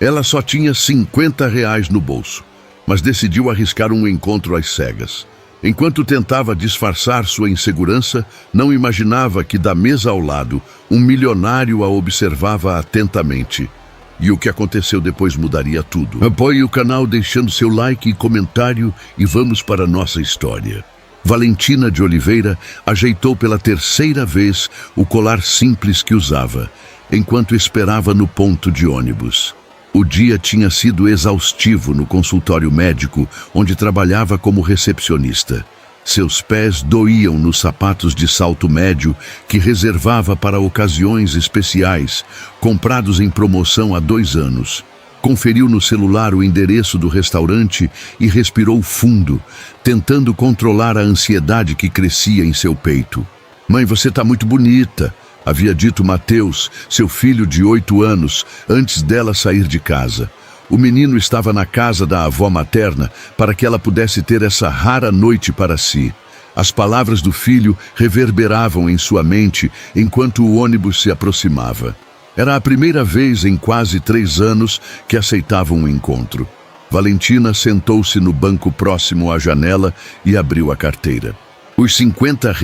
Ela só tinha R$ 50 no bolso, mas decidiu arriscar um encontro às cegas. Enquanto tentava disfarçar sua insegurança, não imaginava que da mesa ao lado, um milionário a observava atentamente. E o que aconteceu depois mudaria tudo. Apoie o canal deixando seu like e comentário e vamos para a nossa história. Valentina de Oliveira ajeitou pela terceira vez o colar simples que usava, enquanto esperava no ponto de ônibus. O dia tinha sido exaustivo no consultório médico, onde trabalhava como recepcionista. Seus pés doíam nos sapatos de salto médio que reservava para ocasiões especiais, comprados em promoção há 2 anos. Conferiu no celular o endereço do restaurante e respirou fundo, tentando controlar a ansiedade que crescia em seu peito. "Mãe, você está muito bonita", havia dito Mateus, seu filho de 8 anos, antes dela sair de casa. O menino estava na casa da avó materna para que ela pudesse ter essa rara noite para si. As palavras do filho reverberavam em sua mente enquanto o ônibus se aproximava. Era a primeira vez em quase 3 anos que aceitava um encontro. Valentina sentou-se no banco próximo à janela e abriu a carteira. Os R$ 50,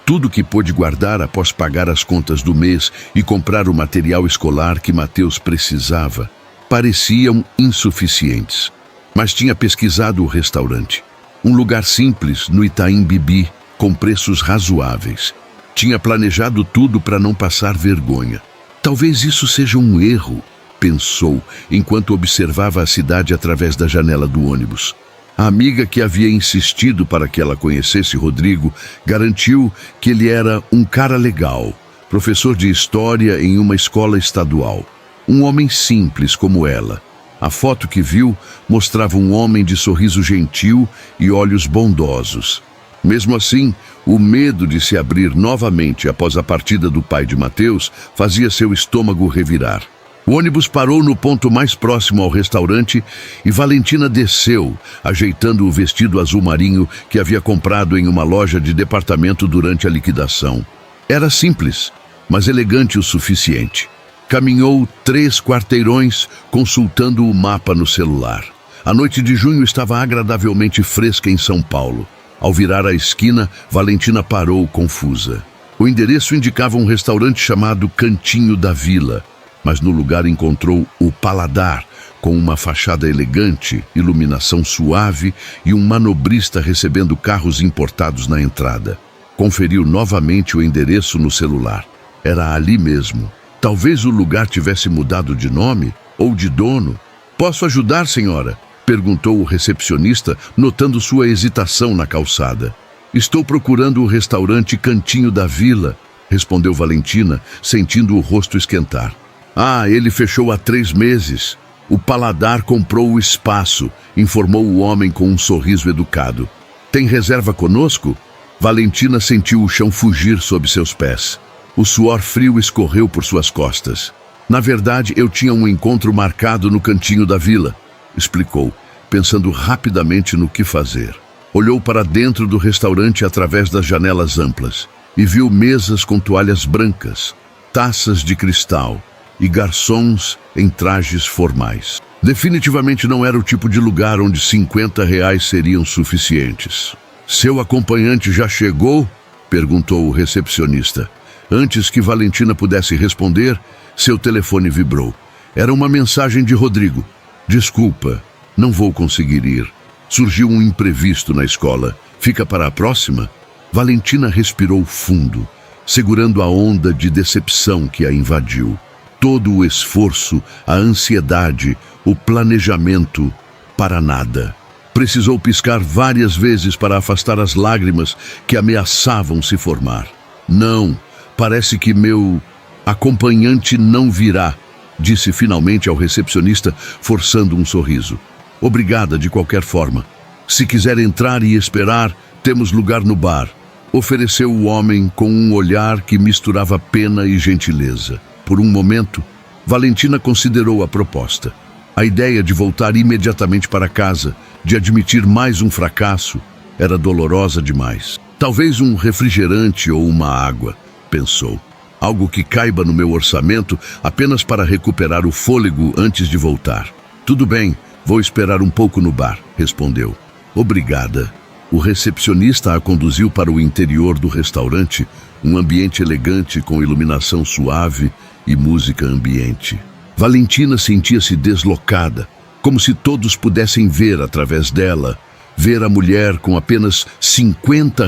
tudo que pôde guardar após pagar as contas do mês e comprar o material escolar que Mateus precisava, pareciam insuficientes. Mas tinha pesquisado o restaurante. Um lugar simples no Itaim Bibi, com preços razoáveis. Tinha planejado tudo para não passar vergonha. Talvez isso seja um erro, pensou, enquanto observava a cidade através da janela do ônibus. A amiga que havia insistido para que ela conhecesse Rodrigo garantiu que ele era um cara legal, professor de história em uma escola estadual. Um homem simples como ela. A foto que viu mostrava um homem de sorriso gentil e olhos bondosos. Mesmo assim, o medo de se abrir novamente após a partida do pai de Mateus fazia seu estômago revirar. O ônibus parou no ponto mais próximo ao restaurante e Valentina desceu, ajeitando o vestido azul marinho que havia comprado em uma loja de departamento durante a liquidação. Era simples, mas elegante o suficiente. Caminhou 3 quarteirões, consultando o mapa no celular. A noite de junho estava agradavelmente fresca em São Paulo. Ao virar a esquina, Valentina parou confusa. O endereço indicava um restaurante chamado Cantinho da Vila, mas no lugar encontrou o Paladar, com uma fachada elegante, iluminação suave e um manobrista recebendo carros importados na entrada. Conferiu novamente o endereço no celular. Era ali mesmo. Talvez o lugar tivesse mudado de nome ou de dono. "Posso ajudar, senhora?", perguntou o recepcionista, notando sua hesitação na calçada. "Estou procurando o restaurante Cantinho da Vila", respondeu Valentina, sentindo o rosto esquentar. "Ah, ele fechou há 3 meses. O Paladar comprou o espaço", informou o homem com um sorriso educado. "Tem reserva conosco?" Valentina sentiu o chão fugir sob seus pés. O suor frio escorreu por suas costas. "Na verdade, eu tinha um encontro marcado no Cantinho da Vila", explicou, pensando rapidamente no que fazer. Olhou para dentro do restaurante através das janelas amplas e viu mesas com toalhas brancas, taças de cristal e garçons em trajes formais. Definitivamente não era o tipo de lugar onde R$ 50 seriam suficientes. "Seu acompanhante já chegou?", perguntou o recepcionista. Antes que Valentina pudesse responder, seu telefone vibrou. Era uma mensagem de Rodrigo. "Desculpa, não vou conseguir ir. Surgiu um imprevisto na escola. Fica para a próxima?" Valentina respirou fundo, segurando a onda de decepção que a invadiu. Todo o esforço, a ansiedade, o planejamento, para nada. Precisou piscar várias vezes para afastar as lágrimas que ameaçavam se formar. "Não, parece que meu acompanhante não virá", disse finalmente ao recepcionista, forçando um sorriso. "Obrigada de qualquer forma. Se quiser entrar e esperar, temos lugar no bar", ofereceu o homem com um olhar que misturava pena e gentileza. Por um momento, Valentina considerou a proposta. A ideia de voltar imediatamente para casa, de admitir mais um fracasso, era dolorosa demais. Talvez um refrigerante ou uma água, pensou. Algo que caiba no meu orçamento apenas para recuperar o fôlego antes de voltar. Tudo bem, vou esperar um pouco no bar, respondeu. Obrigada. O recepcionista a conduziu para o interior do restaurante, um ambiente elegante com iluminação suave e música ambiente. Valentina sentia-se deslocada, como se todos pudessem ver através dela, ver a mulher com apenas R$ 50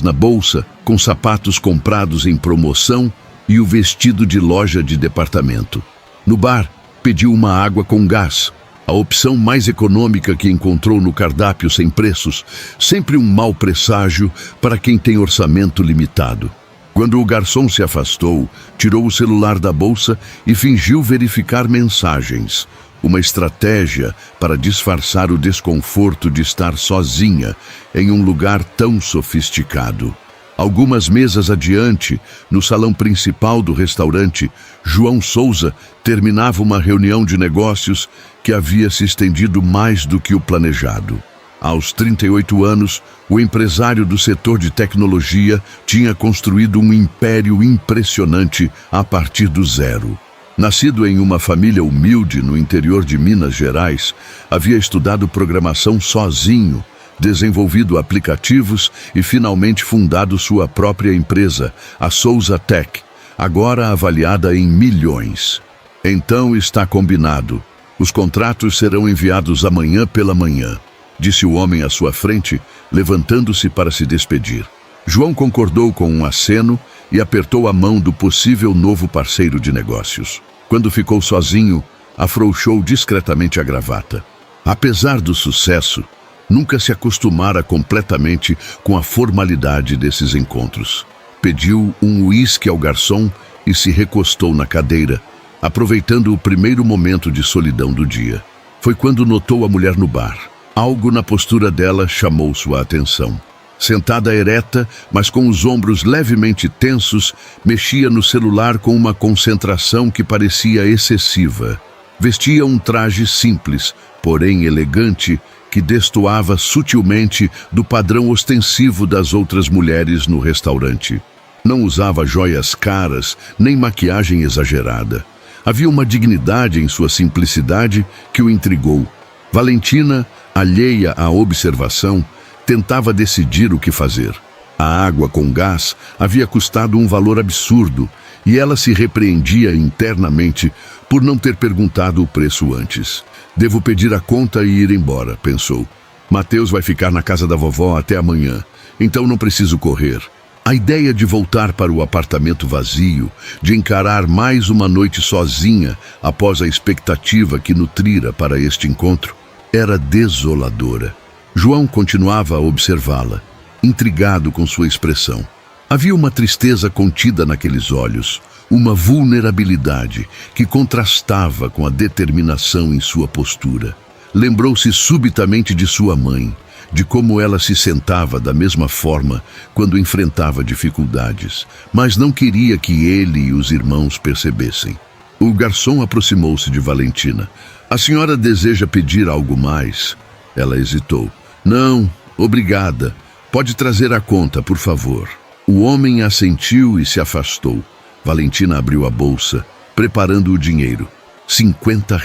na bolsa, com sapatos comprados em promoção e o vestido de loja de departamento. No bar, pediu uma água com gás, a opção mais econômica que encontrou no cardápio sem preços, sempre um mau presságio para quem tem orçamento limitado. Quando o garçom se afastou, tirou o celular da bolsa e fingiu verificar mensagens. Uma estratégia para disfarçar o desconforto de estar sozinha em um lugar tão sofisticado. Algumas mesas adiante, no salão principal do restaurante, João Souza terminava uma reunião de negócios que havia se estendido mais do que o planejado. Aos 38 anos, o empresário do setor de tecnologia tinha construído um império impressionante a partir do zero. Nascido em uma família humilde no interior de Minas Gerais, havia estudado programação sozinho, desenvolvido aplicativos e finalmente fundado sua própria empresa, a Souza Tech, agora avaliada em milhões. Então está combinado. Os contratos serão enviados amanhã pela manhã, disse o homem à sua frente, levantando-se para se despedir. João concordou com um aceno e apertou a mão do possível novo parceiro de negócios. Quando ficou sozinho, afrouxou discretamente a gravata. Apesar do sucesso, nunca se acostumara completamente com a formalidade desses encontros. Pediu um uísque ao garçom e se recostou na cadeira, aproveitando o primeiro momento de solidão do dia. Foi quando notou a mulher no bar. Algo na postura dela chamou sua atenção. Sentada ereta, mas com os ombros levemente tensos, mexia no celular com uma concentração que parecia excessiva. Vestia um traje simples, porém elegante, que destoava sutilmente do padrão ostensivo das outras mulheres no restaurante. Não usava joias caras, nem maquiagem exagerada. Havia uma dignidade em sua simplicidade que o intrigou. Valentina, alheia à observação, tentava decidir o que fazer. A água com gás havia custado um valor absurdo e ela se repreendia internamente por não ter perguntado o preço antes. Devo pedir a conta e ir embora, pensou. Mateus vai ficar na casa da vovó até amanhã, então não preciso correr. A ideia de voltar para o apartamento vazio, de encarar mais uma noite sozinha após a expectativa que nutrira para este encontro, era desoladora. João continuava a observá-la, intrigado com sua expressão. Havia uma tristeza contida naqueles olhos, uma vulnerabilidade que contrastava com a determinação em sua postura. Lembrou-se subitamente de sua mãe, de como ela se sentava da mesma forma quando enfrentava dificuldades, mas não queria que ele e os irmãos percebessem. O garçom aproximou-se de Valentina. A senhora deseja pedir algo mais? Ela hesitou. Não, obrigada. Pode trazer a conta, por favor. O homem assentiu e se afastou. Valentina abriu a bolsa, preparando o dinheiro. R$ 50.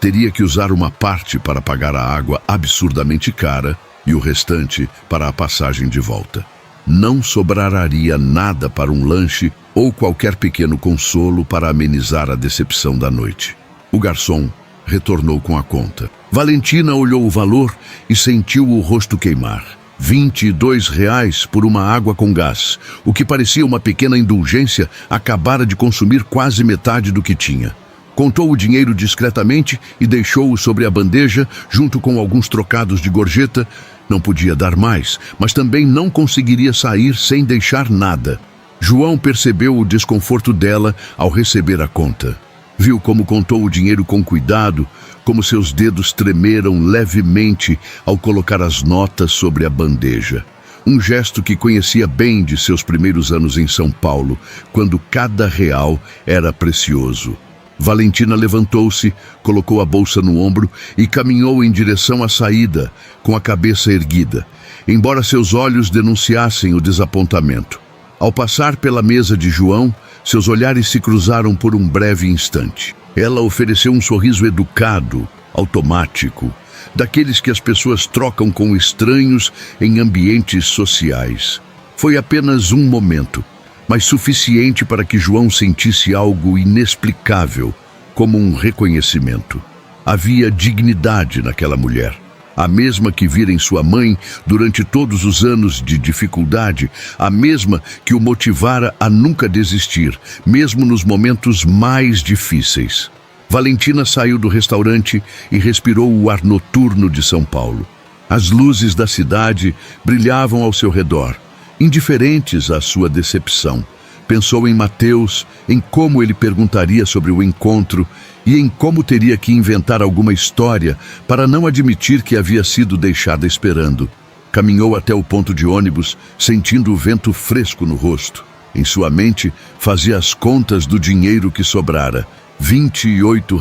Teria que usar uma parte para pagar a água absurdamente cara e o restante para a passagem de volta. Não sobraria nada para um lanche ou qualquer pequeno consolo para amenizar a decepção da noite. O garçom retornou com a conta. Valentina olhou o valor e sentiu o rosto queimar. R$ 22 por uma água com gás. O que parecia uma pequena indulgência acabara de consumir quase metade do que tinha. Contou o dinheiro discretamente e deixou-o sobre a bandeja, junto com alguns trocados de gorjeta. Não podia dar mais, mas também não conseguiria sair sem deixar nada. João percebeu o desconforto dela ao receber a conta. Viu como contou o dinheiro com cuidado, como seus dedos tremeram levemente ao colocar as notas sobre a bandeja. Um gesto que conhecia bem de seus primeiros anos em São Paulo, quando cada real era precioso. Valentina levantou-se, colocou a bolsa no ombro e caminhou em direção à saída, com a cabeça erguida, embora seus olhos denunciassem o desapontamento. Ao passar pela mesa de João, Seus olhares se cruzaram por um breve instante. Ela ofereceu um sorriso educado, automático, daqueles que as pessoas trocam com estranhos em ambientes sociais. Foi apenas um momento, mas suficiente para que João sentisse algo inexplicável, como um reconhecimento. Havia dignidade naquela mulher, a mesma que vira em sua mãe durante todos os anos de dificuldade, a mesma que o motivara a nunca desistir, mesmo nos momentos mais difíceis. Valentina saiu do restaurante e respirou o ar noturno de São Paulo. As luzes da cidade brilhavam ao seu redor, indiferentes à sua decepção. Pensou em Mateus, em como ele perguntaria sobre o encontro e em como teria que inventar alguma história para não admitir que havia sido deixada esperando. Caminhou até o ponto de ônibus, sentindo o vento fresco no rosto. Em sua mente, fazia as contas do dinheiro que sobrara. R$ 28,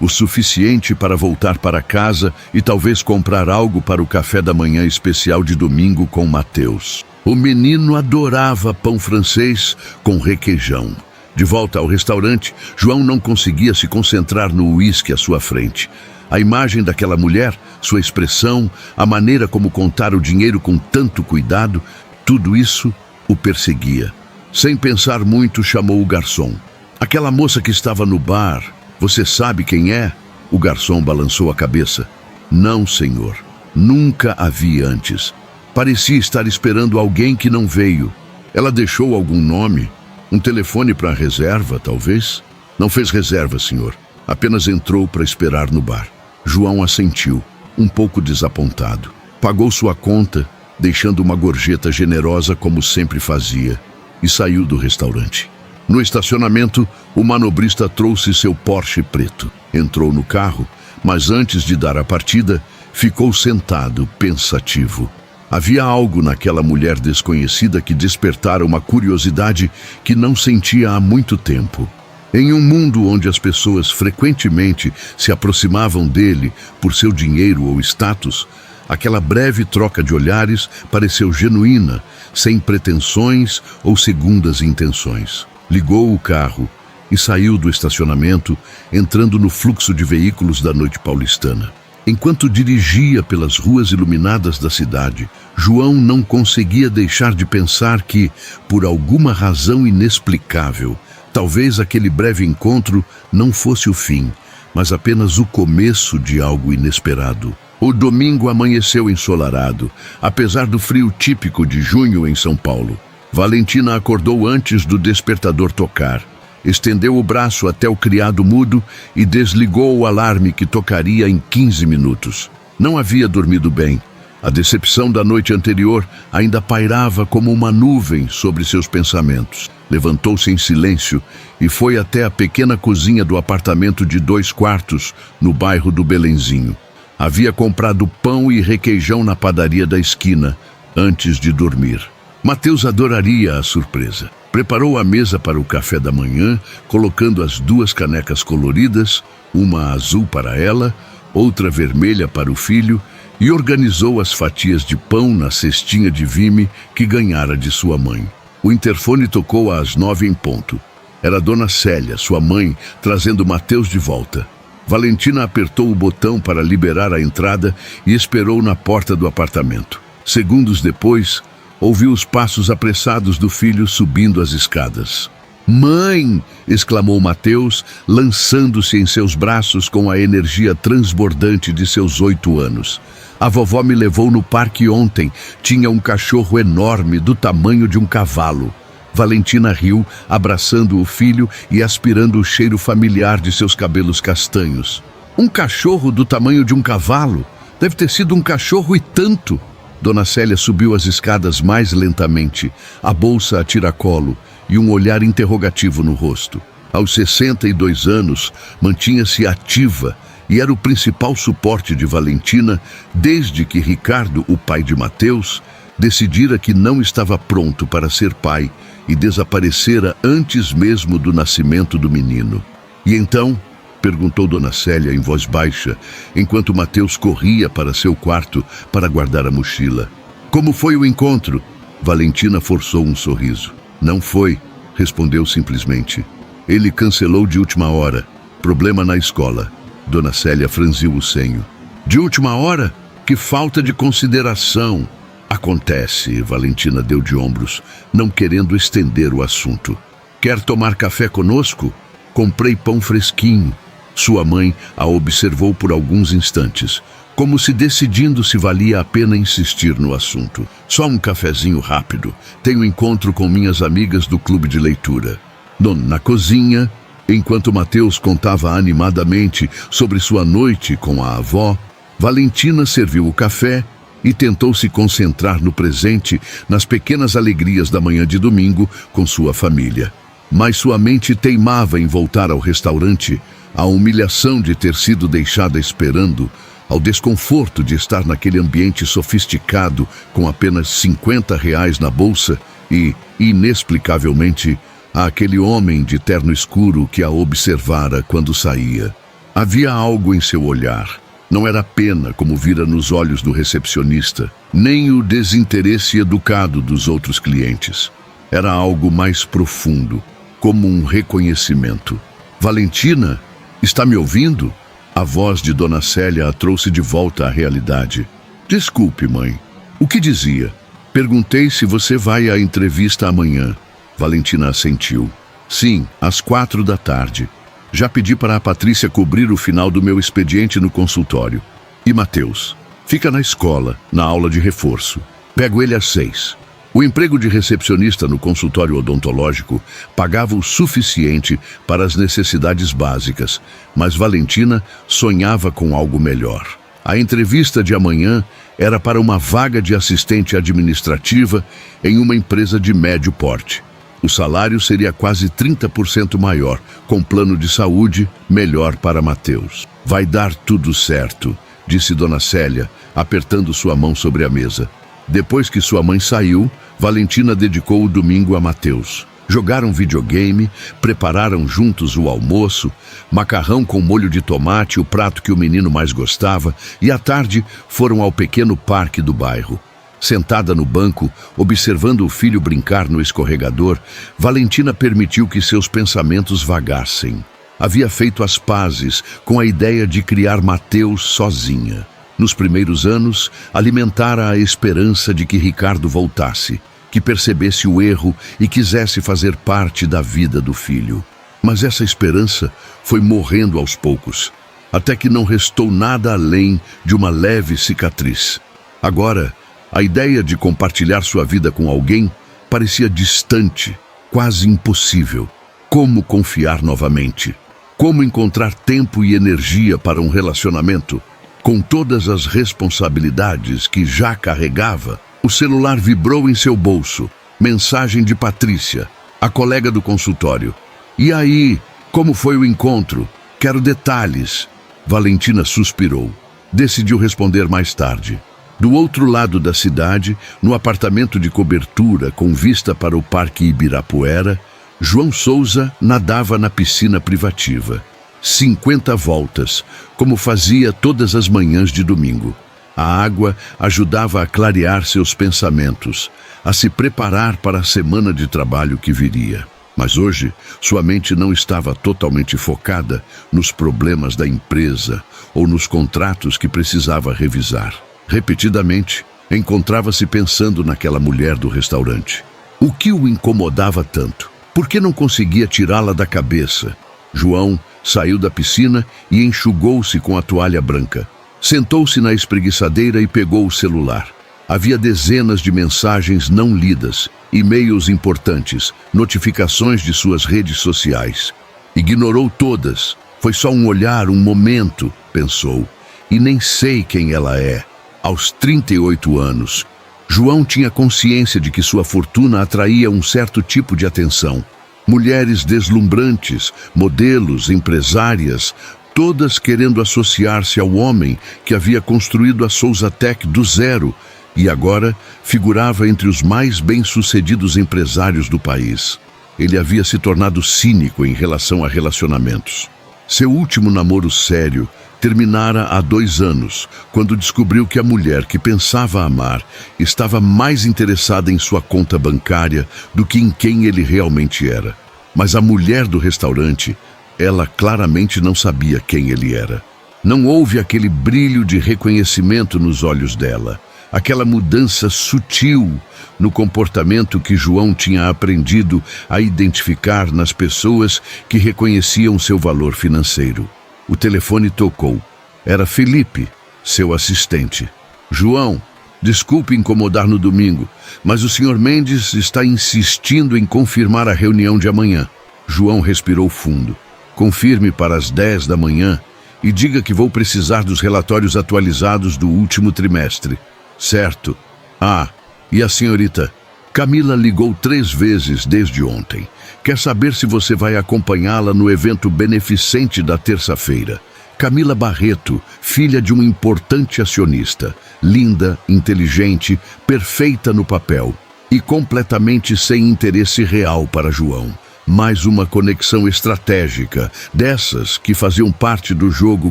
o suficiente para voltar para casa e talvez comprar algo para o café da manhã especial de domingo com Mateus. O menino adorava pão francês com requeijão. De volta ao restaurante, João não conseguia se concentrar no uísque à sua frente. A imagem daquela mulher, sua expressão, a maneira como contar o dinheiro com tanto cuidado, tudo isso o perseguia. Sem pensar muito, chamou o garçom. Aquela moça que estava no bar, você sabe quem é? O garçom balançou a cabeça. Não, senhor. Nunca a vi antes. Parecia estar esperando alguém que não veio. Ela deixou algum nome? Um telefone para reserva, talvez? Não fez reserva, senhor. Apenas entrou para esperar no bar. João assentiu, um pouco desapontado. Pagou sua conta, deixando uma gorjeta generosa como sempre fazia, e saiu do restaurante. No estacionamento, o manobrista trouxe seu Porsche preto. Entrou no carro, mas antes de dar a partida, ficou sentado, pensativo. Havia algo naquela mulher desconhecida que despertara uma curiosidade que não sentia há muito tempo. Em um mundo onde as pessoas frequentemente se aproximavam dele por seu dinheiro ou status, aquela breve troca de olhares pareceu genuína, sem pretensões ou segundas intenções. Ligou o carro e saiu do estacionamento, entrando no fluxo de veículos da noite paulistana. Enquanto dirigia pelas ruas iluminadas da cidade, João não conseguia deixar de pensar que, por alguma razão inexplicável, talvez aquele breve encontro não fosse o fim, mas apenas o começo de algo inesperado. O domingo amanheceu ensolarado, apesar do frio típico de junho em São Paulo. Valentina acordou antes do despertador tocar. Estendeu o braço até o criado mudo e desligou o alarme que tocaria em 15 minutos. Não havia dormido bem. A decepção da noite anterior ainda pairava como uma nuvem sobre seus pensamentos. Levantou-se em silêncio e foi até a pequena cozinha do apartamento de 2 quartos, no bairro do Belenzinho. Havia comprado pão e requeijão na padaria da esquina, antes de dormir. Mateus adoraria a surpresa. Preparou a mesa para o café da manhã, colocando as 2 canecas coloridas, uma azul para ela, outra vermelha para o filho, e organizou as fatias de pão na cestinha de vime que ganhara de sua mãe. O interfone tocou às 9 em ponto. Era Dona Célia, sua mãe, trazendo Mateus de volta. Valentina apertou o botão para liberar a entrada e esperou na porta do apartamento. Segundos depois, ouviu os passos apressados do filho subindo as escadas. «Mãe!» exclamou Mateus, lançando-se em seus braços com a energia transbordante de seus 8 anos. «A vovó me levou no parque ontem. Tinha um cachorro enorme, do tamanho de um cavalo». Valentina riu, abraçando o filho e aspirando o cheiro familiar de seus cabelos castanhos. «Um cachorro do tamanho de um cavalo? Deve ter sido um cachorro e tanto!» Dona Célia subiu as escadas mais lentamente, a bolsa a tiracolo e um olhar interrogativo no rosto. Aos 62 anos, mantinha-se ativa e era o principal suporte de Valentina desde que Ricardo, o pai de Mateus, decidira que não estava pronto para ser pai e desaparecera antes mesmo do nascimento do menino. E então, perguntou Dona Célia em voz baixa, enquanto Mateus corria para seu quarto para guardar a mochila. Como foi o encontro? Valentina forçou um sorriso. Não foi. respondeu simplesmente. Ele cancelou de última hora. Problema na escola. Dona Célia franziu o senho. De última hora? Que falta de consideração. Acontece, Valentina deu de ombros, não querendo estender o assunto. Quer tomar café conosco? Comprei pão fresquinho. Sua mãe a observou por alguns instantes, como se decidindo se valia a pena insistir no assunto. Só um cafezinho rápido. Tenho encontro com minhas amigas do clube de leitura. Na cozinha, enquanto Mateus contava animadamente sobre sua noite com a avó, Valentina serviu o café e tentou se concentrar no presente, nas pequenas alegrias da manhã de domingo com sua família. Mas sua mente teimava em voltar ao restaurante, à humilhação de ter sido deixada esperando, ao desconforto de estar naquele ambiente sofisticado com apenas R$ 50 na bolsa e, inexplicavelmente, àquele homem de terno escuro que a observara quando saía. Havia algo em seu olhar. Não era pena como vira nos olhos do recepcionista, nem o desinteresse educado dos outros clientes. Era algo mais profundo, como um reconhecimento. Valentina, está me ouvindo? A voz de Dona Célia a trouxe de volta à realidade. Desculpe, mãe. O que dizia? Perguntei se você vai à entrevista amanhã. Valentina assentiu. Sim, às 16h. Já pedi para a Patrícia cobrir o final do meu expediente no consultório. E Mateus? Fica na escola, na aula de reforço. Pego ele às 6. O emprego de recepcionista no consultório odontológico pagava o suficiente para as necessidades básicas, mas Valentina sonhava com algo melhor. A entrevista de amanhã era para uma vaga de assistente administrativa em uma empresa de médio porte. O salário seria quase 30% maior, com plano de saúde melhor para Mateus. Vai dar tudo certo, disse Dona Célia, apertando sua mão sobre a mesa. Depois que sua mãe saiu, Valentina dedicou o domingo a Mateus. Jogaram videogame, prepararam juntos o almoço, macarrão com molho de tomate, o prato que o menino mais gostava, e à tarde foram ao pequeno parque do bairro. Sentada no banco, observando o filho brincar no escorregador, Valentina permitiu que seus pensamentos vagassem. Havia feito as pazes com a ideia de criar Mateus sozinha. Nos primeiros anos, alimentara a esperança de que Ricardo voltasse, que percebesse o erro e quisesse fazer parte da vida do filho. Mas essa esperança foi morrendo aos poucos, até que não restou nada além de uma leve cicatriz. Agora, a ideia de compartilhar sua vida com alguém parecia distante, quase impossível. Como confiar novamente? Como encontrar tempo e energia para um relacionamento? Com todas as responsabilidades que já carregava, o celular vibrou em seu bolso. Mensagem de Patrícia, a colega do consultório. E aí, como foi o encontro? Quero detalhes. Valentina suspirou. Decidiu responder mais tarde. Do outro lado da cidade, no apartamento de cobertura com vista para o Parque Ibirapuera, João Souza nadava na piscina privativa. 50 voltas, como fazia todas as manhãs de domingo. A água ajudava a clarear seus pensamentos, a se preparar para a semana de trabalho que viria. Mas hoje, sua mente não estava totalmente focada nos problemas da empresa ou nos contratos que precisava revisar. Repetidamente, encontrava-se pensando naquela mulher do restaurante. O que o incomodava tanto? Por que não conseguia tirá-la da cabeça? João saiu da piscina e enxugou-se com a toalha branca. Sentou-se na espreguiçadeira e pegou o celular. Havia dezenas de mensagens não lidas, e-mails importantes, notificações de suas redes sociais. Ignorou todas. Foi só um olhar, um momento, pensou. E nem sei quem ela é. Aos 38 anos, João tinha consciência de que sua fortuna atraía um certo tipo de atenção. Mulheres deslumbrantes, modelos, empresárias, todas querendo associar-se ao homem que havia construído a Souzatec do zero e agora figurava entre os mais bem-sucedidos empresários do país. Ele havia se tornado cínico em relação a relacionamentos. Seu último namoro sério terminara há 2 anos, quando descobriu que a mulher que pensava amar estava mais interessada em sua conta bancária do que em quem ele realmente era. Mas a mulher do restaurante, ela claramente não sabia quem ele era. Não houve aquele brilho de reconhecimento nos olhos dela, aquela mudança sutil no comportamento que João tinha aprendido a identificar nas pessoas que reconheciam seu valor financeiro. O telefone tocou. Era Felipe, seu assistente. João, desculpe incomodar no domingo, mas o Sr. Mendes está insistindo em confirmar a reunião de amanhã. João respirou fundo. Confirme para as 10 da manhã e diga que vou precisar dos relatórios atualizados do último trimestre. Certo. Ah, e a senhorita? Camila ligou 3 vezes desde ontem. Quer saber se você vai acompanhá-la no evento beneficente da terça-feira. Camila Barreto, filha de um importante acionista. Linda, inteligente, perfeita no papel e completamente sem interesse real para João. Mais uma conexão estratégica, dessas que faziam parte do jogo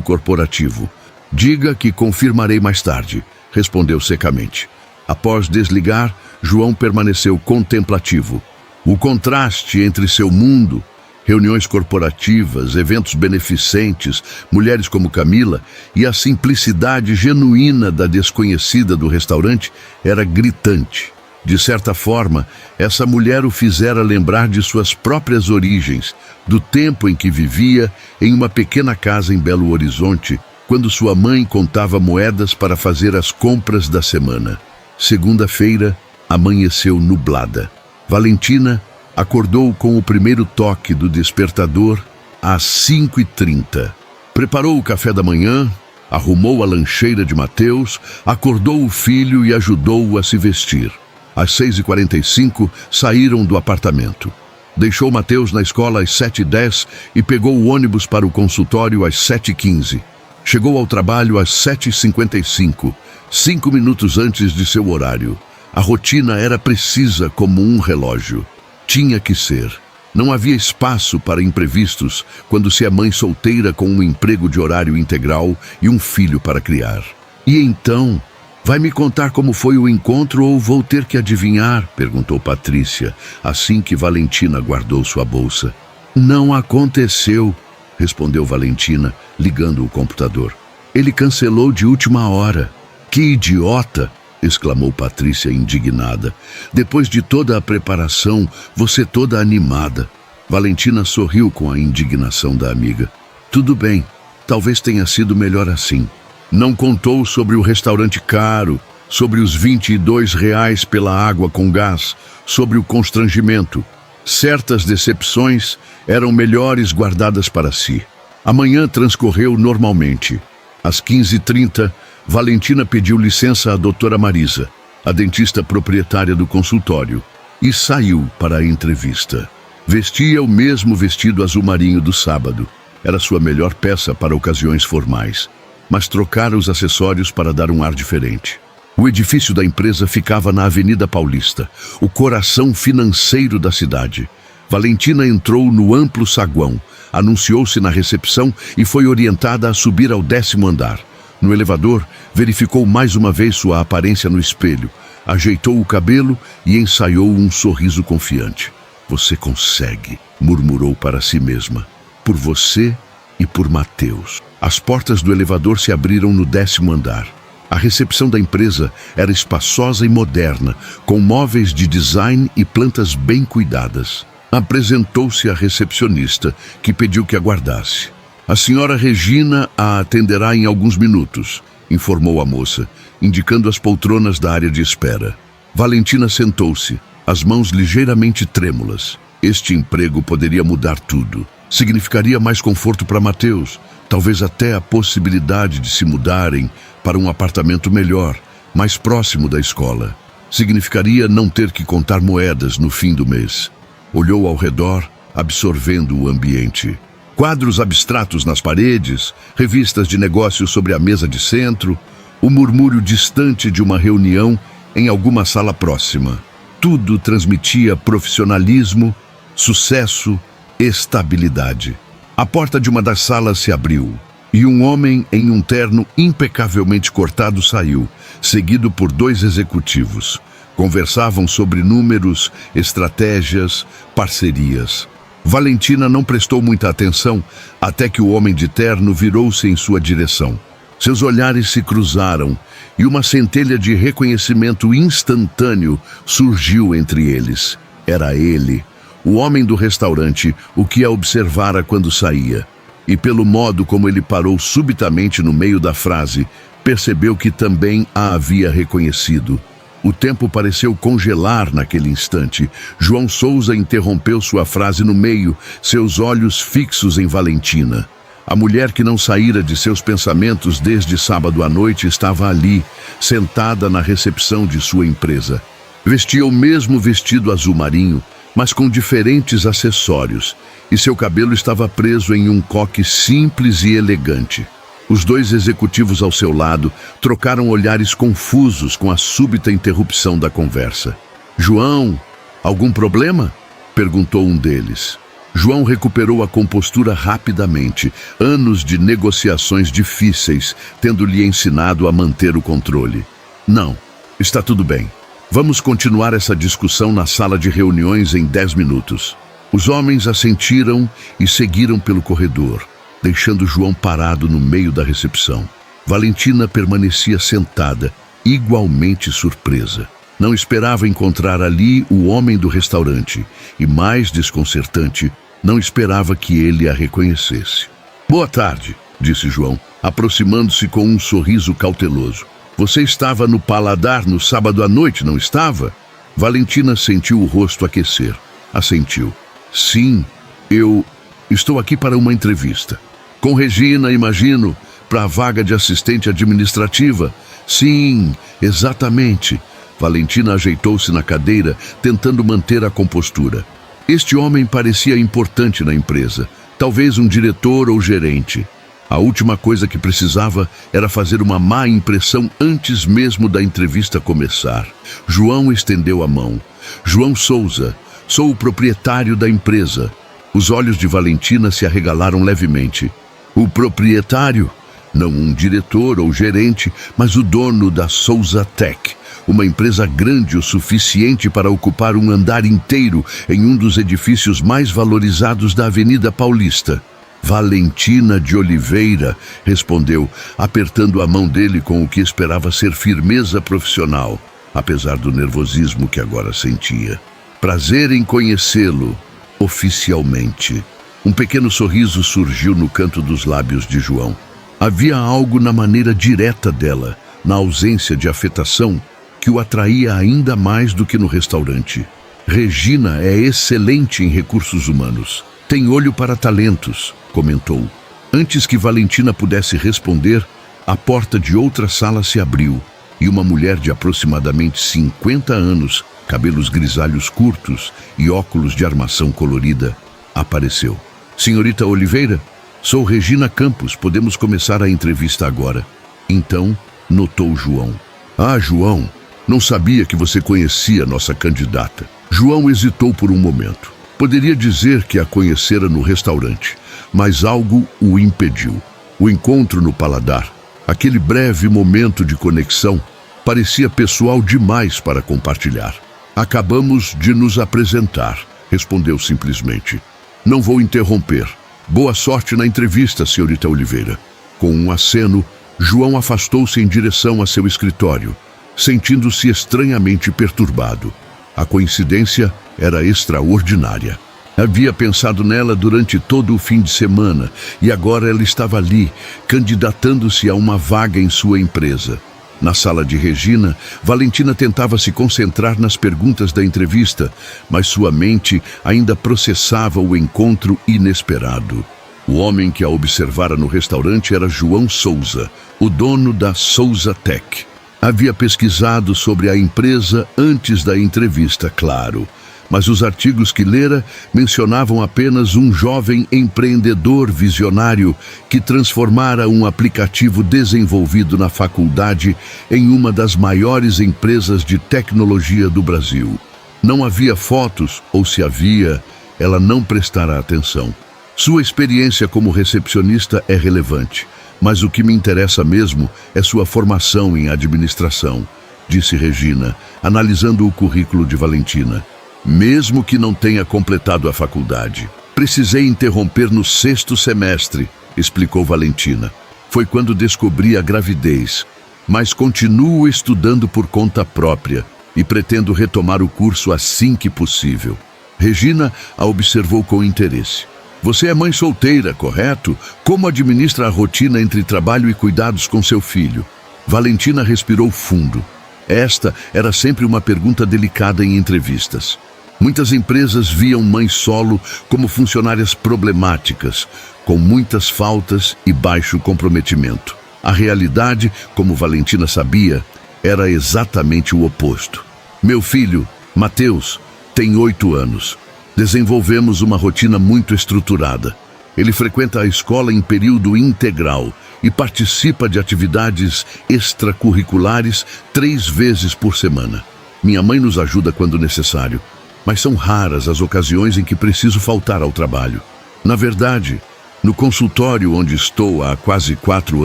corporativo. Diga que confirmarei mais tarde, respondeu secamente. Após desligar, João permaneceu contemplativo. O contraste entre seu mundo, reuniões corporativas, eventos beneficentes, mulheres como Camila e a simplicidade genuína da desconhecida do restaurante era gritante. De certa forma, essa mulher o fizera lembrar de suas próprias origens, do tempo em que vivia em uma pequena casa em Belo Horizonte, quando sua mãe contava moedas para fazer as compras da semana. Segunda-feira, amanheceu nublada. Valentina acordou com o primeiro toque do despertador às 5h30. Preparou o café da manhã, arrumou a lancheira de Mateus, acordou o filho e ajudou-o a se vestir. Às 6h45, saíram do apartamento. Deixou Mateus na escola às 7h10 e pegou o ônibus para o consultório às 7h15. Chegou ao trabalho às 7h55, 5 minutos antes de seu horário. A rotina era precisa como um relógio. Tinha que ser. Não havia espaço para imprevistos quando se é mãe solteira com um emprego de horário integral e um filho para criar. E então, vai me contar como foi o encontro ou vou ter que adivinhar? Perguntou Patrícia, assim que Valentina guardou sua bolsa. Não aconteceu, respondeu Valentina, ligando o computador. Ele cancelou de última hora. Que idiota! Exclamou Patrícia indignada. Depois de toda a preparação, você toda animada. Valentina sorriu com a indignação da amiga. Tudo bem, talvez tenha sido melhor assim. Não contou sobre o restaurante caro, sobre os R$ 22 pela água com gás, sobre o constrangimento. Certas decepções eram melhores guardadas para si. A manhã transcorreu normalmente. Às 15h30, Valentina pediu licença à doutora Marisa, a dentista proprietária do consultório, e saiu para a entrevista. Vestia o mesmo vestido azul marinho do sábado. Era sua melhor peça para ocasiões formais, mas trocara os acessórios para dar um ar diferente. O edifício da empresa ficava na Avenida Paulista, o coração financeiro da cidade. Valentina entrou no amplo saguão, anunciou-se na recepção e foi orientada a subir ao 10º andar. No elevador, verificou mais uma vez sua aparência no espelho, ajeitou o cabelo e ensaiou um sorriso confiante. Você consegue, murmurou para si mesma. Por você e por Mateus. As portas do elevador se abriram no 10º andar. A recepção da empresa era espaçosa e moderna, com móveis de design e plantas bem cuidadas. Apresentou-se a recepcionista, que pediu que aguardasse. A senhora Regina a atenderá em alguns minutos, informou a moça, indicando as poltronas da área de espera. Valentina sentou-se, as mãos ligeiramente trêmulas. Este emprego poderia mudar tudo. Significaria mais conforto para Mateus, talvez até a possibilidade de se mudarem para um apartamento melhor, mais próximo da escola. Significaria não ter que contar moedas no fim do mês. Olhou ao redor, absorvendo o ambiente. Quadros abstratos nas paredes, revistas de negócios sobre a mesa de centro, o murmúrio distante de uma reunião em alguma sala próxima. Tudo transmitia profissionalismo, sucesso, estabilidade. A porta de uma das salas se abriu e um homem em um terno impecavelmente cortado saiu, seguido por 2 executivos. Conversavam sobre números, estratégias, parcerias. Valentina não prestou muita atenção até que o homem de terno virou-se em sua direção. Seus olhares se cruzaram e uma centelha de reconhecimento instantâneo surgiu entre eles. Era ele, o homem do restaurante, o que a observara quando saía. E pelo modo como ele parou subitamente no meio da frase, percebeu que também a havia reconhecido. O tempo pareceu congelar naquele instante. João Souza interrompeu sua frase no meio, seus olhos fixos em Valentina. A mulher que não saíra de seus pensamentos desde sábado à noite estava ali, sentada na recepção de sua empresa. Vestia o mesmo vestido azul marinho, mas com diferentes acessórios, e seu cabelo estava preso em um coque simples e elegante. Os 2 executivos ao seu lado trocaram olhares confusos com a súbita interrupção da conversa. "João, algum problema?" perguntou um deles. João recuperou a compostura rapidamente, anos de negociações difíceis, tendo-lhe ensinado a manter o controle. "Não, está tudo bem. Vamos continuar essa discussão na sala de reuniões em 10 minutos. Os homens assentiram e seguiram pelo corredor, deixando João parado no meio da recepção. Valentina permanecia sentada, igualmente surpresa. Não esperava encontrar ali o homem do restaurante e, mais desconcertante, não esperava que ele a reconhecesse. "Boa tarde", disse João, aproximando-se com um sorriso cauteloso. "Você estava no Paladar no sábado à noite, não estava?" Valentina sentiu o rosto aquecer. Assentiu. "Sim, eu estou aqui para uma entrevista. Com Regina, imagino, para a vaga de assistente administrativa." "Sim, exatamente." Valentina ajeitou-se na cadeira, tentando manter a compostura. Este homem parecia importante na empresa, talvez um diretor ou gerente. A última coisa que precisava era fazer uma má impressão antes mesmo da entrevista começar. João estendeu a mão. "João Souza, sou o proprietário da empresa." Os olhos de Valentina se arregalaram levemente. "O proprietário? Não um diretor ou gerente, mas o dono da Souza Tech. Uma empresa grande o suficiente para ocupar um andar inteiro em um dos edifícios mais valorizados da Avenida Paulista." "Valentina de Oliveira", respondeu, apertando a mão dele com o que esperava ser firmeza profissional, apesar do nervosismo que agora sentia. "Prazer em conhecê-lo, oficialmente." Um pequeno sorriso surgiu no canto dos lábios de João. Havia algo na maneira direta dela, na ausência de afetação, que o atraía ainda mais do que no restaurante. "Regina é excelente em recursos humanos. Tem olho para talentos", comentou. Antes que Valentina pudesse responder, a porta de outra sala se abriu e uma mulher de aproximadamente 50 anos, cabelos grisalhos curtos e óculos de armação colorida, apareceu. "Senhorita Oliveira, sou Regina Campos, podemos começar a entrevista agora." Então, notou João. "Ah, João, não sabia que você conhecia nossa candidata." João hesitou por um momento. Poderia dizer que a conhecera no restaurante, mas algo o impediu. O encontro no Paladar, aquele breve momento de conexão, parecia pessoal demais para compartilhar. "Acabamos de nos apresentar", respondeu simplesmente. "Não vou interromper. Boa sorte na entrevista, senhorita Oliveira." Com um aceno, João afastou-se em direção a seu escritório, sentindo-se estranhamente perturbado. A coincidência era extraordinária. Havia pensado nela durante todo o fim de semana e agora ela estava ali, candidatando-se a uma vaga em sua empresa. Na sala de Regina, Valentina tentava se concentrar nas perguntas da entrevista, mas sua mente ainda processava o encontro inesperado. O homem que a observara no restaurante era João Souza, o dono da Souza Tech. Havia pesquisado sobre a empresa antes da entrevista, claro, mas os artigos que lera mencionavam apenas um jovem empreendedor visionário que transformara um aplicativo desenvolvido na faculdade em uma das maiores empresas de tecnologia do Brasil. Não havia fotos, ou se havia, ela não prestara atenção. Sua experiência como recepcionista é relevante, mas o que me interessa mesmo é sua formação em administração, disse Regina, analisando o currículo de Valentina. Mesmo que não tenha completado a faculdade. Precisei interromper no 6º semestre, explicou Valentina. Foi quando descobri a gravidez, mas continuo estudando por conta própria e pretendo retomar o curso assim que possível. Regina a observou com interesse. Você é mãe solteira, correto? Como administra a rotina entre trabalho e cuidados com seu filho? Valentina respirou fundo. Esta era sempre uma pergunta delicada em entrevistas. Muitas empresas viam mães solo como funcionárias problemáticas, com muitas faltas e baixo comprometimento. A realidade, como Valentina sabia, era exatamente o oposto. Meu filho, Mateus, tem 8 anos. Desenvolvemos uma rotina muito estruturada. Ele frequenta a escola em período integral e participa de atividades extracurriculares 3 vezes por semana. Minha mãe nos ajuda quando necessário, mas são raras as ocasiões em que preciso faltar ao trabalho. Na verdade, no consultório onde estou há quase 4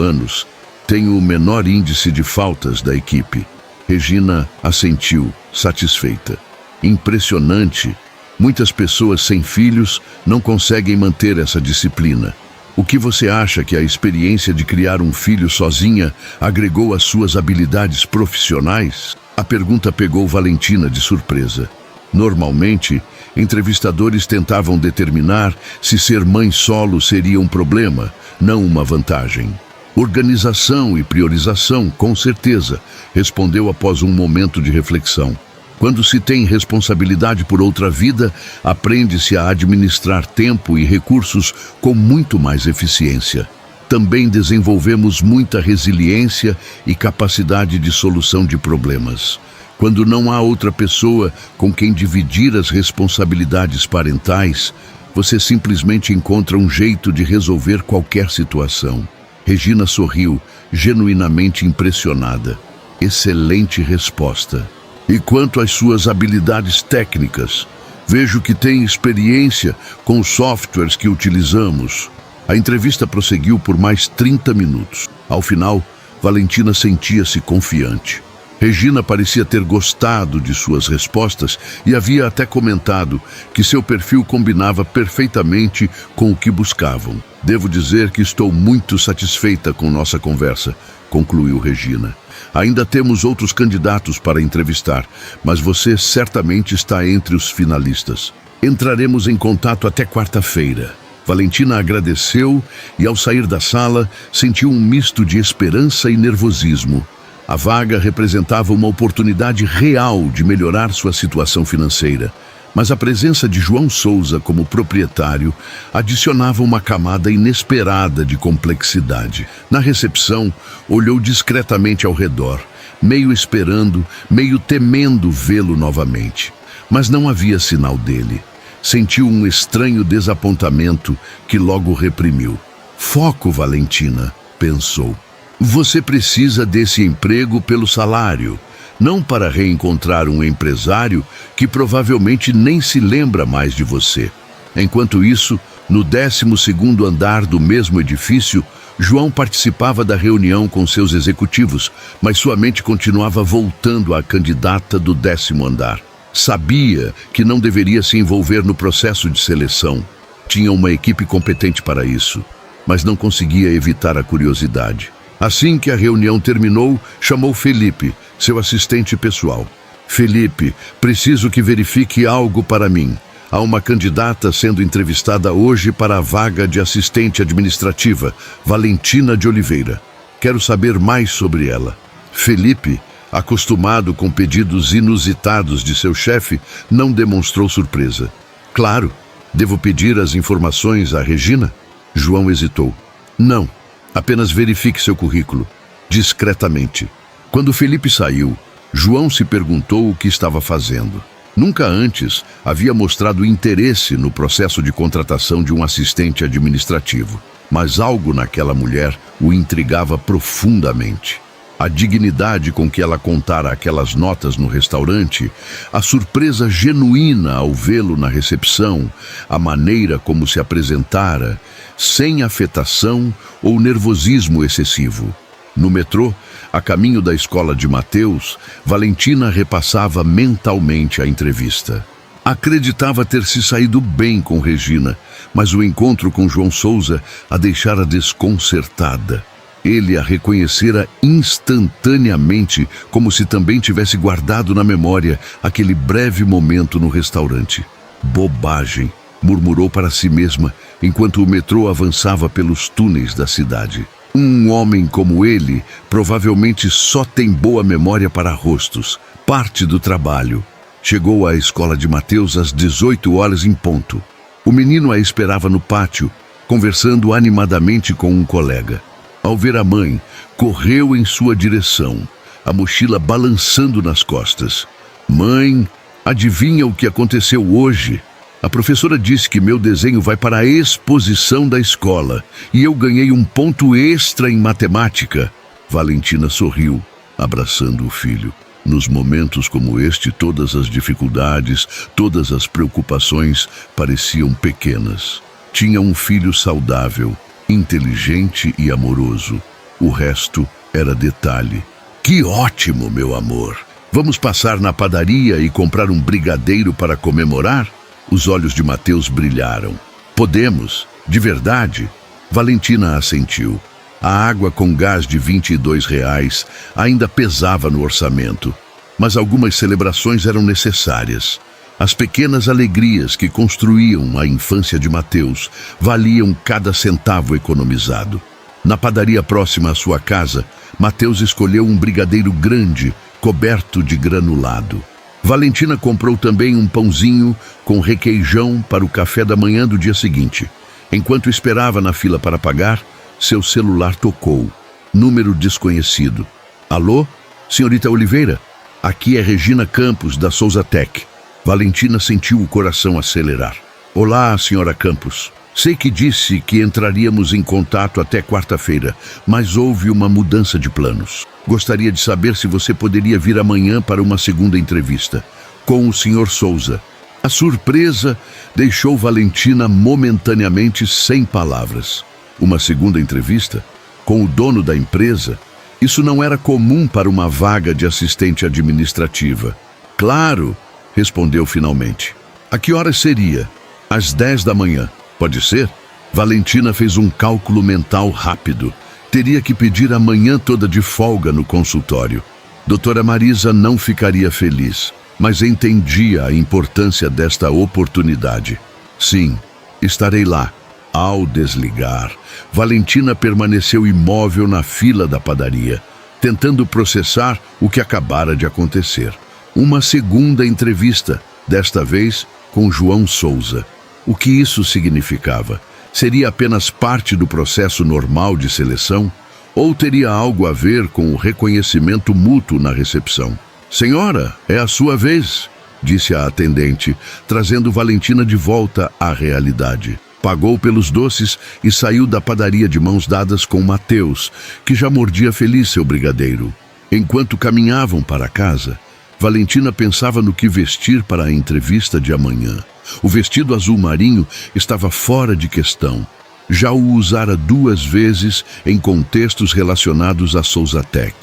anos, tenho o menor índice de faltas da equipe. Regina assentiu, satisfeita. Impressionante. Muitas pessoas sem filhos não conseguem manter essa disciplina. O que você acha que a experiência de criar um filho sozinha agregou às suas habilidades profissionais? A pergunta pegou Valentina de surpresa. Normalmente, entrevistadores tentavam determinar se ser mãe solo seria um problema, não uma vantagem. Organização e priorização, com certeza, respondeu após um momento de reflexão. Quando se tem responsabilidade por outra vida, aprende-se a administrar tempo e recursos com muito mais eficiência. Também desenvolvemos muita resiliência e capacidade de solução de problemas. Quando não há outra pessoa com quem dividir as responsabilidades parentais, você simplesmente encontra um jeito de resolver qualquer situação. Regina sorriu, genuinamente impressionada. Excelente resposta. E quanto às suas habilidades técnicas? Vejo que tem experiência com os softwares que utilizamos. A entrevista prosseguiu por mais 30 minutos. Ao final, Valentina sentia-se confiante. Regina parecia ter gostado de suas respostas e havia até comentado que seu perfil combinava perfeitamente com o que buscavam. Devo dizer que estou muito satisfeita com nossa conversa, concluiu Regina. Ainda temos outros candidatos para entrevistar, mas você certamente está entre os finalistas. Entraremos em contato até quarta-feira. Valentina agradeceu e, ao sair da sala, sentiu um misto de esperança e nervosismo. A vaga representava uma oportunidade real de melhorar sua situação financeira, mas a presença de João Souza como proprietário adicionava uma camada inesperada de complexidade. Na recepção, olhou discretamente ao redor, meio esperando, meio temendo vê-lo novamente. Mas não havia sinal dele. Sentiu um estranho desapontamento que logo reprimiu. Foco, Valentina, pensou. Você precisa desse emprego pelo salário, não para reencontrar um empresário que provavelmente nem se lembra mais de você. Enquanto isso, no 12º andar do mesmo edifício, João participava da reunião com seus executivos, mas sua mente continuava voltando à candidata do 10º andar. Sabia que não deveria se envolver no processo de seleção. Tinha uma equipe competente para isso, mas não conseguia evitar a curiosidade. Assim que a reunião terminou, chamou Felipe, seu assistente pessoal. Felipe, preciso que verifique algo para mim. Há uma candidata sendo entrevistada hoje para a vaga de assistente administrativa, Valentina de Oliveira. Quero saber mais sobre ela. Felipe, acostumado com pedidos inusitados de seu chefe, não demonstrou surpresa. Claro, devo pedir as informações à Regina? João hesitou. Não. Apenas verifique seu currículo, discretamente. Quando Felipe saiu, João se perguntou o que estava fazendo. Nunca antes havia mostrado interesse no processo de contratação de um assistente administrativo, mas algo naquela mulher o intrigava profundamente. A dignidade com que ela contara aquelas notas no restaurante, a surpresa genuína ao vê-lo na recepção, a maneira como se apresentara, sem afetação ou nervosismo excessivo. No metrô, a caminho da escola de Mateus, Valentina repassava mentalmente a entrevista. Acreditava ter se saído bem com Regina, mas o encontro com João Souza a deixara desconcertada. Ele a reconhecera instantaneamente, como se também tivesse guardado na memória aquele breve momento no restaurante. Bobagem, murmurou para si mesma, enquanto o metrô avançava pelos túneis da cidade. Um homem como ele provavelmente só tem boa memória para rostos, parte do trabalho. Chegou à escola de Mateus às 18 horas em ponto. O menino a esperava no pátio, conversando animadamente com um colega. Ao ver a mãe, correu em sua direção, a mochila balançando nas costas. Mãe, adivinha o que aconteceu hoje? A professora disse que meu desenho vai para a exposição da escola e eu ganhei um ponto extra em matemática. Valentina sorriu, abraçando o filho. Nos momentos como este, todas as dificuldades, todas as preocupações pareciam pequenas. Tinha um filho saudável, inteligente e amoroso. O resto era detalhe. Que ótimo, meu amor! Vamos passar na padaria e comprar um brigadeiro para comemorar? Os olhos de Mateus brilharam. Podemos? De verdade? Valentina assentiu. A água com gás de R$ 22 ainda pesava no orçamento, mas algumas celebrações eram necessárias. As pequenas alegrias que construíam a infância de Mateus valiam cada centavo economizado. Na padaria próxima à sua casa, Mateus escolheu um brigadeiro grande, coberto de granulado. Valentina comprou também um pãozinho com requeijão para o café da manhã do dia seguinte. Enquanto esperava na fila para pagar, seu celular tocou. Número desconhecido. Alô? Senhorita Oliveira? Aqui é Regina Campos, da Souza Tech. Valentina sentiu o coração acelerar. Olá, senhora Campos. Sei que disse que entraríamos em contato até quarta-feira, mas houve uma mudança de planos. Gostaria de saber se você poderia vir amanhã para uma segunda entrevista com o senhor Souza. A surpresa deixou Valentina momentaneamente sem palavras. Uma segunda entrevista? Com o dono da empresa? Isso não era comum para uma vaga de assistente administrativa. Claro, respondeu finalmente. A que horas seria? Às 10 da manhã. Pode ser? Valentina fez um cálculo mental rápido. Teria que pedir a manhã toda de folga no consultório. Doutora Marisa não ficaria feliz, mas entendia a importância desta oportunidade. Sim, estarei lá. Ao desligar, Valentina permaneceu imóvel na fila da padaria, tentando processar o que acabara de acontecer. Uma segunda entrevista, desta vez com João Souza. O que isso significava? Seria apenas parte do processo normal de seleção? Ou teria algo a ver com o reconhecimento mútuo na recepção? Senhora, é a sua vez, disse a atendente, trazendo Valentina de volta à realidade. Pagou pelos doces e saiu da padaria de mãos dadas com Mateus, que já mordia feliz seu brigadeiro. Enquanto caminhavam para casa, Valentina pensava no que vestir para a entrevista de amanhã. O vestido azul marinho estava fora de questão. Já o usara 2 vezes em contextos relacionados à Souza Tech.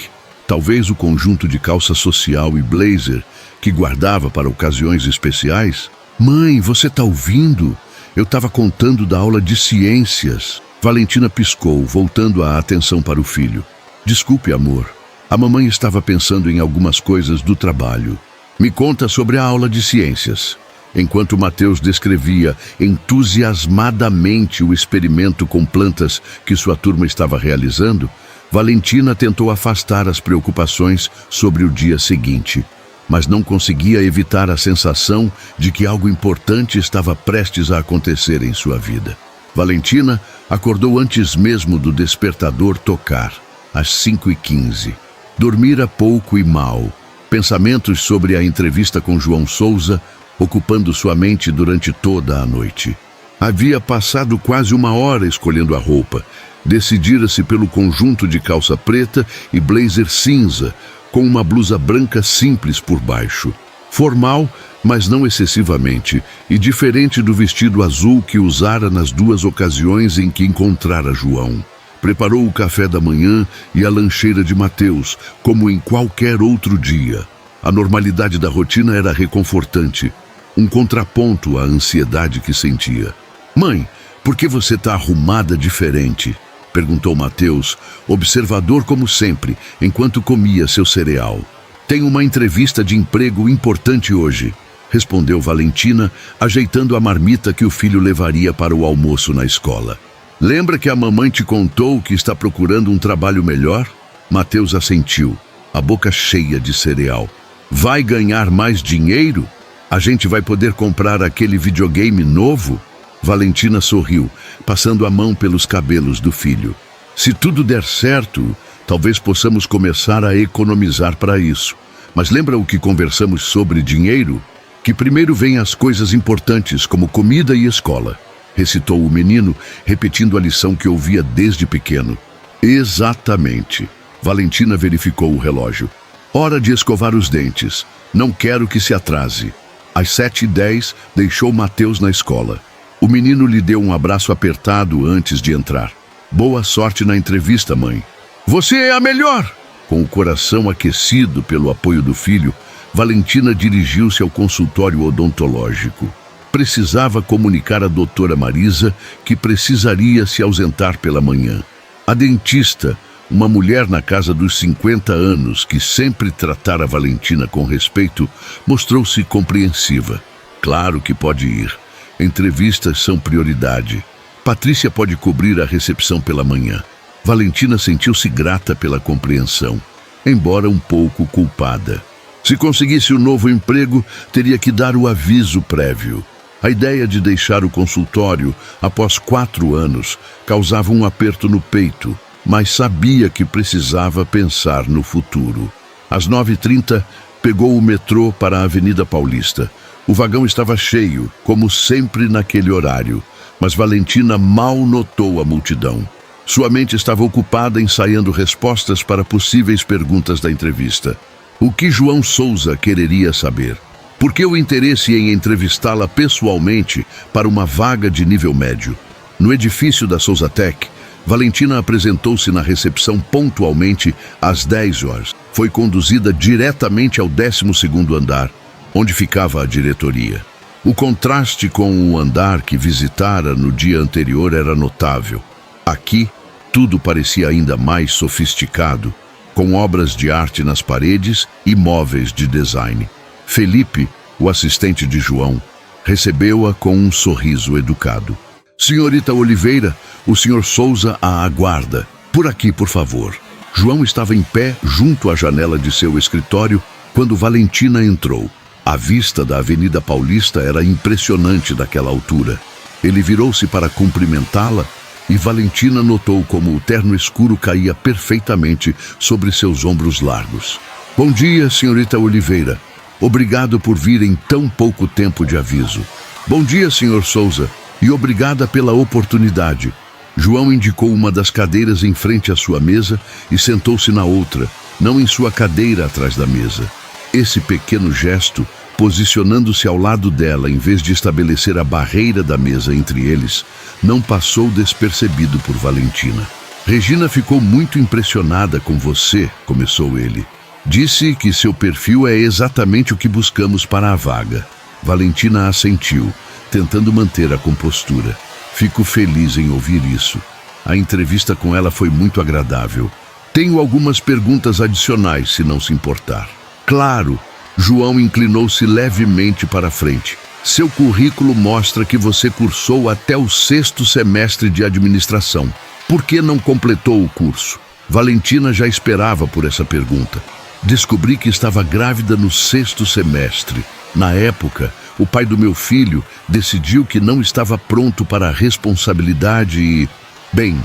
Talvez o conjunto de calça social e blazer que guardava para ocasiões especiais. Mãe, você está ouvindo? Eu estava contando da aula de ciências. Valentina piscou, voltando a atenção para o filho. Desculpe, amor. A mamãe estava pensando em algumas coisas do trabalho. Me conta sobre a aula de ciências. Enquanto Mateus descrevia entusiasmadamente o experimento com plantas que sua turma estava realizando, Valentina tentou afastar as preocupações sobre o dia seguinte, mas não conseguia evitar a sensação de que algo importante estava prestes a acontecer em sua vida. Valentina acordou antes mesmo do despertador tocar, às 5h15. Dormira pouco e mal. Pensamentos sobre a entrevista com João Souza ocupando sua mente durante toda a noite. Havia passado quase uma hora escolhendo a roupa. Decidira-se pelo conjunto de calça preta e blazer cinza, com uma blusa branca simples por baixo. Formal, mas não excessivamente, e diferente do vestido azul que usara nas duas ocasiões em que encontrara João. Preparou o café da manhã e a lancheira de Mateus, como em qualquer outro dia. A normalidade da rotina era reconfortante, um contraponto à ansiedade que sentia. "Mãe, por que você está arrumada diferente?" perguntou Mateus, observador como sempre, enquanto comia seu cereal. "Tenho uma entrevista de emprego importante hoje", respondeu Valentina, ajeitando a marmita que o filho levaria para o almoço na escola. "Lembra que a mamãe te contou que está procurando um trabalho melhor?" Mateus assentiu, a boca cheia de cereal. "Vai ganhar mais dinheiro? A gente vai poder comprar aquele videogame novo?" Valentina sorriu, passando a mão pelos cabelos do filho. "Se tudo der certo, talvez possamos começar a economizar para isso. Mas lembra o que conversamos sobre dinheiro? Que primeiro vêm as coisas importantes, como comida e escola", recitou o menino, repetindo a lição que ouvia desde pequeno. "Exatamente." Valentina verificou o relógio. "Hora de escovar os dentes. Não quero que se atrase." Às 7h10, deixou Mateus na escola. O menino lhe deu um abraço apertado antes de entrar. "Boa sorte na entrevista, mãe." "Você é a melhor!" Com o coração aquecido pelo apoio do filho, Valentina dirigiu-se ao consultório odontológico. Precisava comunicar à doutora Marisa que precisaria se ausentar pela manhã. A dentista, uma mulher na casa dos 50 anos que sempre tratara Valentina com respeito, mostrou-se compreensiva. "Claro que pode ir. Entrevistas são prioridade. Patrícia pode cobrir a recepção pela manhã." Valentina sentiu-se grata pela compreensão, embora um pouco culpada. Se conseguisse o novo emprego, teria que dar o aviso prévio. A ideia de deixar o consultório após 4 anos causava um aperto no peito, mas sabia que precisava pensar no futuro. Às 9h30, pegou o metrô para a Avenida Paulista. O vagão estava cheio, como sempre naquele horário, mas Valentina mal notou a multidão. Sua mente estava ocupada ensaiando respostas para possíveis perguntas da entrevista. O que João Souza quereria saber? Por que o interesse em entrevistá-la pessoalmente para uma vaga de nível médio? No edifício da Souzatec, Valentina apresentou-se na recepção pontualmente às 10 horas. Foi conduzida diretamente ao 12º andar, onde ficava a diretoria. O contraste com o andar que visitara no dia anterior era notável. Aqui, tudo parecia ainda mais sofisticado, com obras de arte nas paredes e móveis de design. Felipe, o assistente de João, recebeu-a com um sorriso educado. "Senhorita Oliveira, o Sr. Souza a aguarda. Por aqui, por favor." João estava em pé junto à janela de seu escritório quando Valentina entrou. A vista da Avenida Paulista era impressionante daquela altura. Ele virou-se para cumprimentá-la e Valentina notou como o terno escuro caía perfeitamente sobre seus ombros largos. "Bom dia, senhorita Oliveira. Obrigado por vir em tão pouco tempo de aviso." "Bom dia, Sr. Souza, e obrigada pela oportunidade." João indicou uma das cadeiras em frente à sua mesa e sentou-se na outra, não em sua cadeira atrás da mesa. Esse pequeno gesto, posicionando-se ao lado dela em vez de estabelecer a barreira da mesa entre eles, não passou despercebido por Valentina. "Regina ficou muito impressionada com você", começou ele. "Disse que seu perfil é exatamente o que buscamos para a vaga." Valentina assentiu, tentando manter a compostura. "Fico feliz em ouvir isso. A entrevista com ela foi muito agradável. Tenho algumas perguntas adicionais, se não se importar." "Claro." João inclinou-se levemente para frente. "Seu currículo mostra que você cursou até o 6º semestre de administração. Por que não completou o curso?" Valentina já esperava por essa pergunta. "Descobri que estava grávida no 6º semestre. Na época, o pai do meu filho decidiu que não estava pronto para a responsabilidade e... Bem,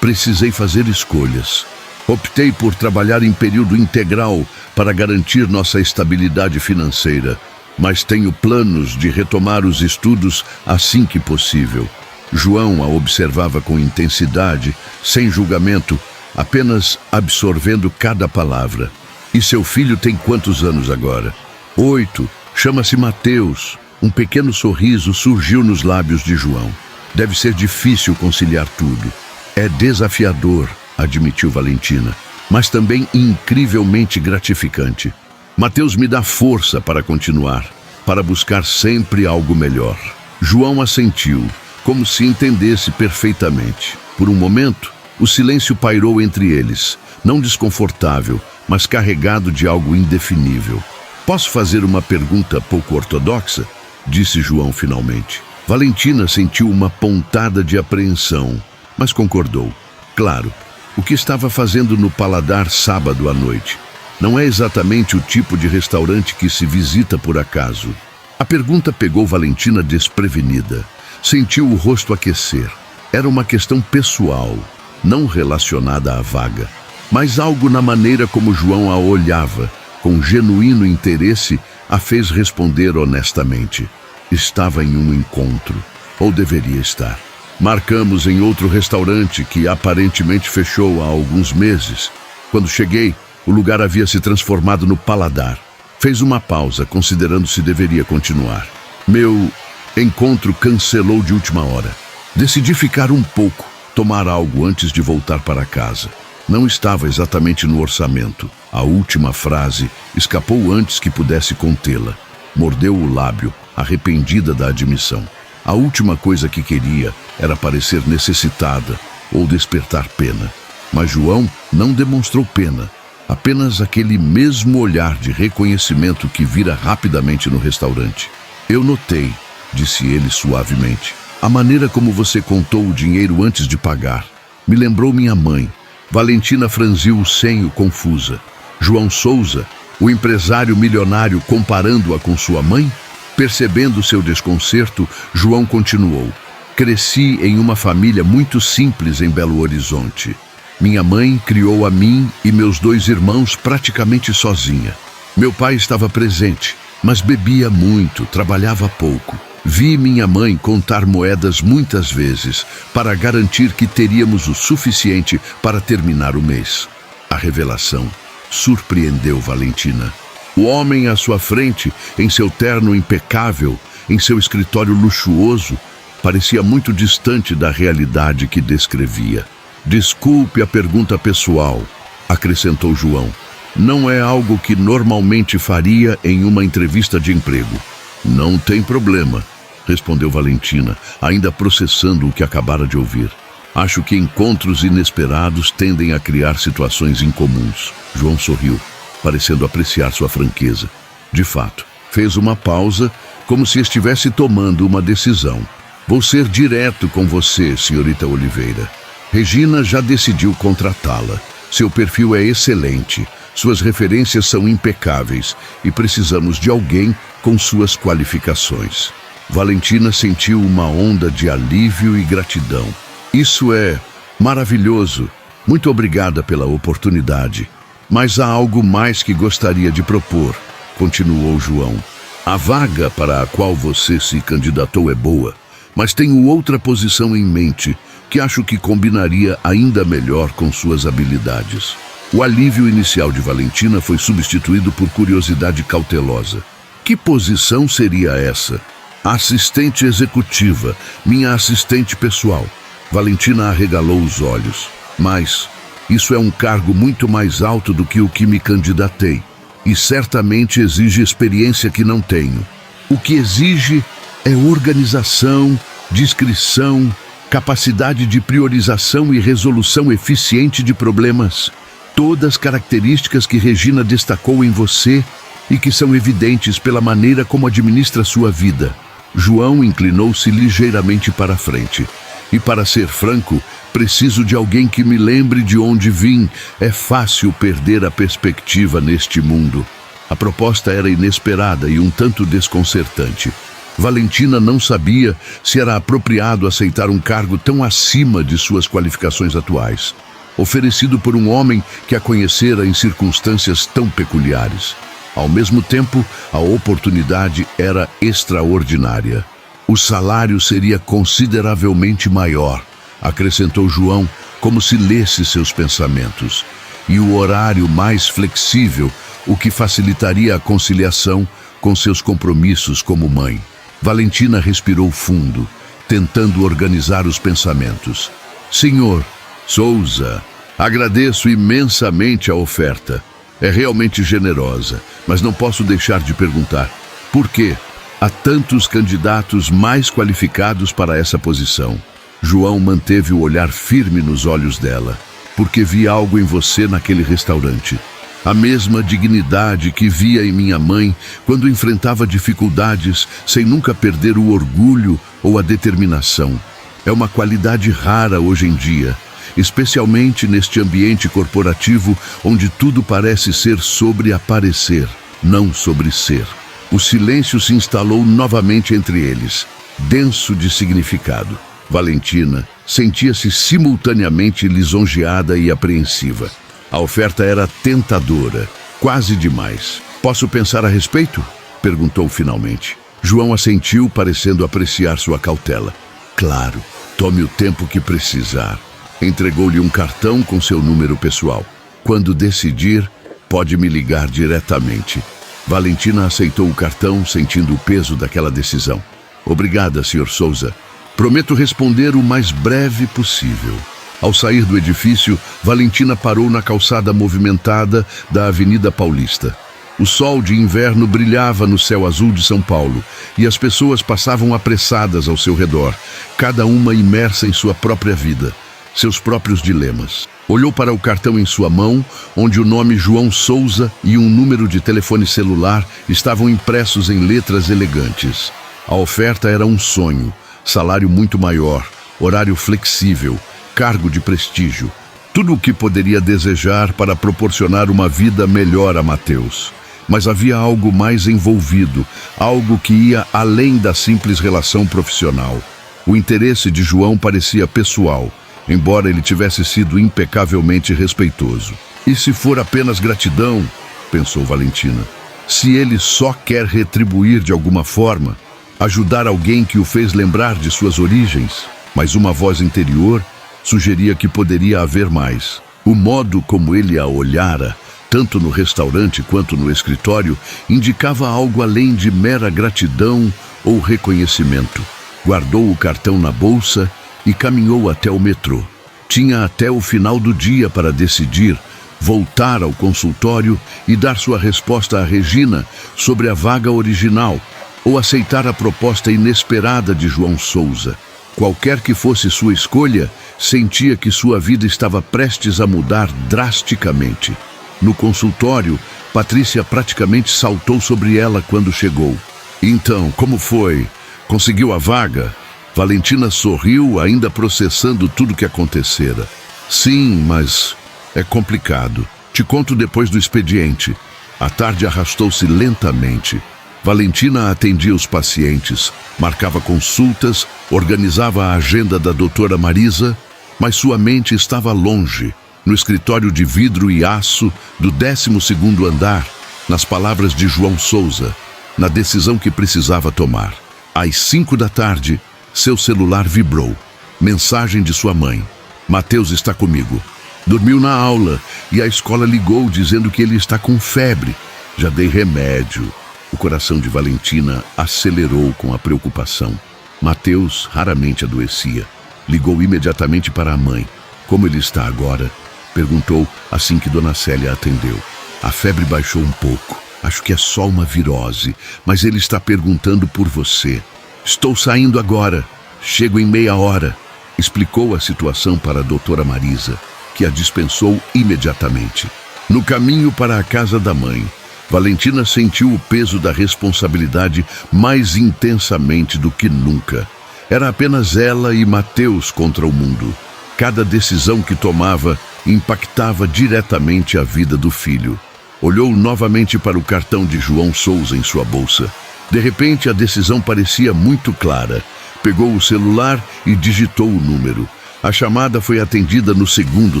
precisei fazer escolhas. Optei por trabalhar em período integral para garantir nossa estabilidade financeira, mas tenho planos de retomar os estudos assim que possível." João a observava com intensidade, sem julgamento, apenas absorvendo cada palavra. E seu filho tem quantos anos agora? 8. Chama-se Mateus. Um pequeno sorriso surgiu nos lábios de João. Deve ser difícil conciliar tudo. É desafiador, admitiu Valentina, mas também incrivelmente gratificante. Mateus me dá força para continuar, para buscar sempre algo melhor. João assentiu, como se entendesse perfeitamente. Por um momento, o silêncio pairou entre eles, não desconfortável, mas carregado de algo indefinível. Posso fazer uma pergunta pouco ortodoxa? Disse João finalmente. Valentina sentiu uma pontada de apreensão, mas concordou. Claro, o que estava fazendo no Paladar sábado à noite? Não é exatamente o tipo de restaurante que se visita por acaso. A pergunta pegou Valentina desprevenida. Sentiu o rosto aquecer. Era uma questão pessoal, não relacionada à vaga, mas algo na maneira como João a olhava, com genuíno interesse, a fez responder honestamente. Estava em um encontro, ou deveria estar. Marcamos em outro restaurante que aparentemente fechou há alguns meses. Quando cheguei, o lugar havia se transformado no Paladar. Fez uma pausa, considerando se deveria continuar. Meu encontro cancelou de última hora. Decidi ficar um pouco, tomar algo antes de voltar para casa. Não estava exatamente no orçamento. A última frase escapou antes que pudesse contê-la. Mordeu o lábio, arrependida da admissão. A última coisa que queria era parecer necessitada ou despertar pena. Mas João não demonstrou pena. Apenas aquele mesmo olhar de reconhecimento que vira rapidamente no restaurante. Eu notei, disse ele suavemente, a maneira como você contou o dinheiro antes de pagar. Me lembrou minha mãe. Valentina franziu o senho confusa. João Souza, o empresário milionário, comparando-a com sua mãe? Percebendo seu desconcerto, João continuou. Cresci em uma família muito simples em Belo Horizonte. Minha mãe criou a mim e meus 2 irmãos praticamente sozinha. Meu pai estava presente, mas bebia muito, trabalhava pouco. Vi minha mãe contar moedas muitas vezes para garantir que teríamos o suficiente para terminar o mês. A revelação surpreendeu Valentina. O homem à sua frente, em seu terno impecável, em seu escritório luxuoso, parecia muito distante da realidade que descrevia. Desculpe a pergunta pessoal, acrescentou João. Não é algo que normalmente faria em uma entrevista de emprego. Não tem problema, respondeu Valentina, ainda processando o que acabara de ouvir. Acho que encontros inesperados tendem a criar situações incomuns. João sorriu, parecendo apreciar sua franqueza. De fato, fez uma pausa, como se estivesse tomando uma decisão. Vou ser direto com você, senhorita Oliveira. Regina já decidiu contratá-la. Seu perfil é excelente, suas referências são impecáveis e precisamos de alguém com suas qualificações. Valentina sentiu uma onda de alívio e gratidão. Isso é maravilhoso. Muito obrigada pela oportunidade. Mas há algo mais que gostaria de propor, continuou João. A vaga para a qual você se candidatou é boa, mas tenho outra posição em mente que acho que combinaria ainda melhor com suas habilidades. O alívio inicial de Valentina foi substituído por curiosidade cautelosa. Que posição seria essa? Assistente executiva, minha assistente pessoal. Valentina arregalou os olhos. Mas isso é um cargo muito mais alto do que o que me candidatei. E certamente exige experiência que não tenho. O que exige é organização, discrição, capacidade de priorização e resolução eficiente de problemas. Todas características que Regina destacou em você e que são evidentes pela maneira como administra sua vida. João inclinou-se ligeiramente para a frente. E para ser franco, preciso de alguém que me lembre de onde vim. É fácil perder a perspectiva neste mundo. A proposta era inesperada e um tanto desconcertante. Valentina não sabia se era apropriado aceitar um cargo tão acima de suas qualificações atuais, oferecido por um homem que a conhecera em circunstâncias tão peculiares. Ao mesmo tempo, a oportunidade era extraordinária. O salário seria consideravelmente maior, acrescentou João, como se lesse seus pensamentos. E o horário mais flexível, o que facilitaria a conciliação com seus compromissos como mãe. Valentina respirou fundo, tentando organizar os pensamentos. Senhor Souza, agradeço imensamente a oferta. É realmente generosa, mas não posso deixar de perguntar: por quê? Há tantos candidatos mais qualificados para essa posição. João manteve o olhar firme nos olhos dela, porque vi algo em você naquele restaurante. A mesma dignidade que via em minha mãe quando enfrentava dificuldades sem nunca perder o orgulho ou a determinação. É uma qualidade rara hoje em dia, especialmente neste ambiente corporativo onde tudo parece ser sobre aparecer, não sobre ser. O silêncio se instalou novamente entre eles, denso de significado. Valentina sentia-se simultaneamente lisonjeada e apreensiva. A oferta era tentadora, quase demais. Posso pensar a respeito? Perguntou finalmente. João assentiu, parecendo apreciar sua cautela. Claro, tome o tempo que precisar. Entregou-lhe um cartão com seu número pessoal. Quando decidir, pode me ligar diretamente. Valentina aceitou o cartão, sentindo o peso daquela decisão. Obrigada, Sr. Souza. Prometo responder o mais breve possível. Ao sair do edifício, Valentina parou na calçada movimentada da Avenida Paulista. O sol de inverno brilhava no céu azul de São Paulo e as pessoas passavam apressadas ao seu redor, cada uma imersa em sua própria vida, seus próprios dilemas. Olhou para o cartão em sua mão, onde o nome João Souza e um número de telefone celular estavam impressos em letras elegantes. A oferta era um sonho, salário muito maior, horário flexível, cargo de prestígio, tudo o que poderia desejar para proporcionar uma vida melhor a Mateus. Mas havia algo mais envolvido, algo que ia além da simples relação profissional. O interesse de João parecia pessoal, embora ele tivesse sido impecavelmente respeitoso. E se for apenas gratidão, pensou Valentina, se ele só quer retribuir de alguma forma, ajudar alguém que o fez lembrar de suas origens, mas uma voz interior sugeria que poderia haver mais. O modo como ele a olhara, tanto no restaurante quanto no escritório, indicava algo além de mera gratidão ou reconhecimento. Guardou o cartão na bolsa e caminhou até o metrô. Tinha até o final do dia para decidir, voltar ao consultório e dar sua resposta a Regina sobre a vaga original, ou aceitar a proposta inesperada de João Souza. Qualquer que fosse sua escolha, sentia que sua vida estava prestes a mudar drasticamente. No consultório, Patrícia praticamente saltou sobre ela quando chegou. Então, como foi? Conseguiu a vaga? Valentina sorriu, ainda processando tudo que acontecera. Sim, mas é complicado. Te conto depois do expediente. A tarde arrastou-se lentamente. Valentina atendia os pacientes, marcava consultas, organizava a agenda da doutora Marisa, mas sua mente estava longe, no escritório de vidro e aço do 12º andar, nas palavras de João Souza, na decisão que precisava tomar. Às 5 da tarde, seu celular vibrou. Mensagem de sua mãe. Mateus está comigo. Dormiu na aula e a escola ligou dizendo que ele está com febre. Já dei remédio. O coração de Valentina acelerou com a preocupação. Mateus raramente adoecia. Ligou imediatamente para a mãe. Como ele está agora? Perguntou assim que Dona Célia atendeu. A febre baixou um pouco. Acho que é só uma virose, mas ele está perguntando por você. Estou saindo agora. Chego em meia hora. Explicou a situação para a doutora Marisa, que a dispensou imediatamente. No caminho para a casa da mãe, Valentina sentiu o peso da responsabilidade mais intensamente do que nunca. Era apenas ela e Mateus contra o mundo. Cada decisão que tomava impactava diretamente a vida do filho. Olhou novamente para o cartão de João Souza em sua bolsa. De repente, a decisão parecia muito clara. Pegou o celular e digitou o número. A chamada foi atendida no segundo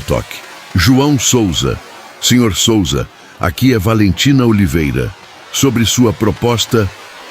toque. João Souza. Senhor Souza, aqui é Valentina Oliveira. Sobre sua proposta,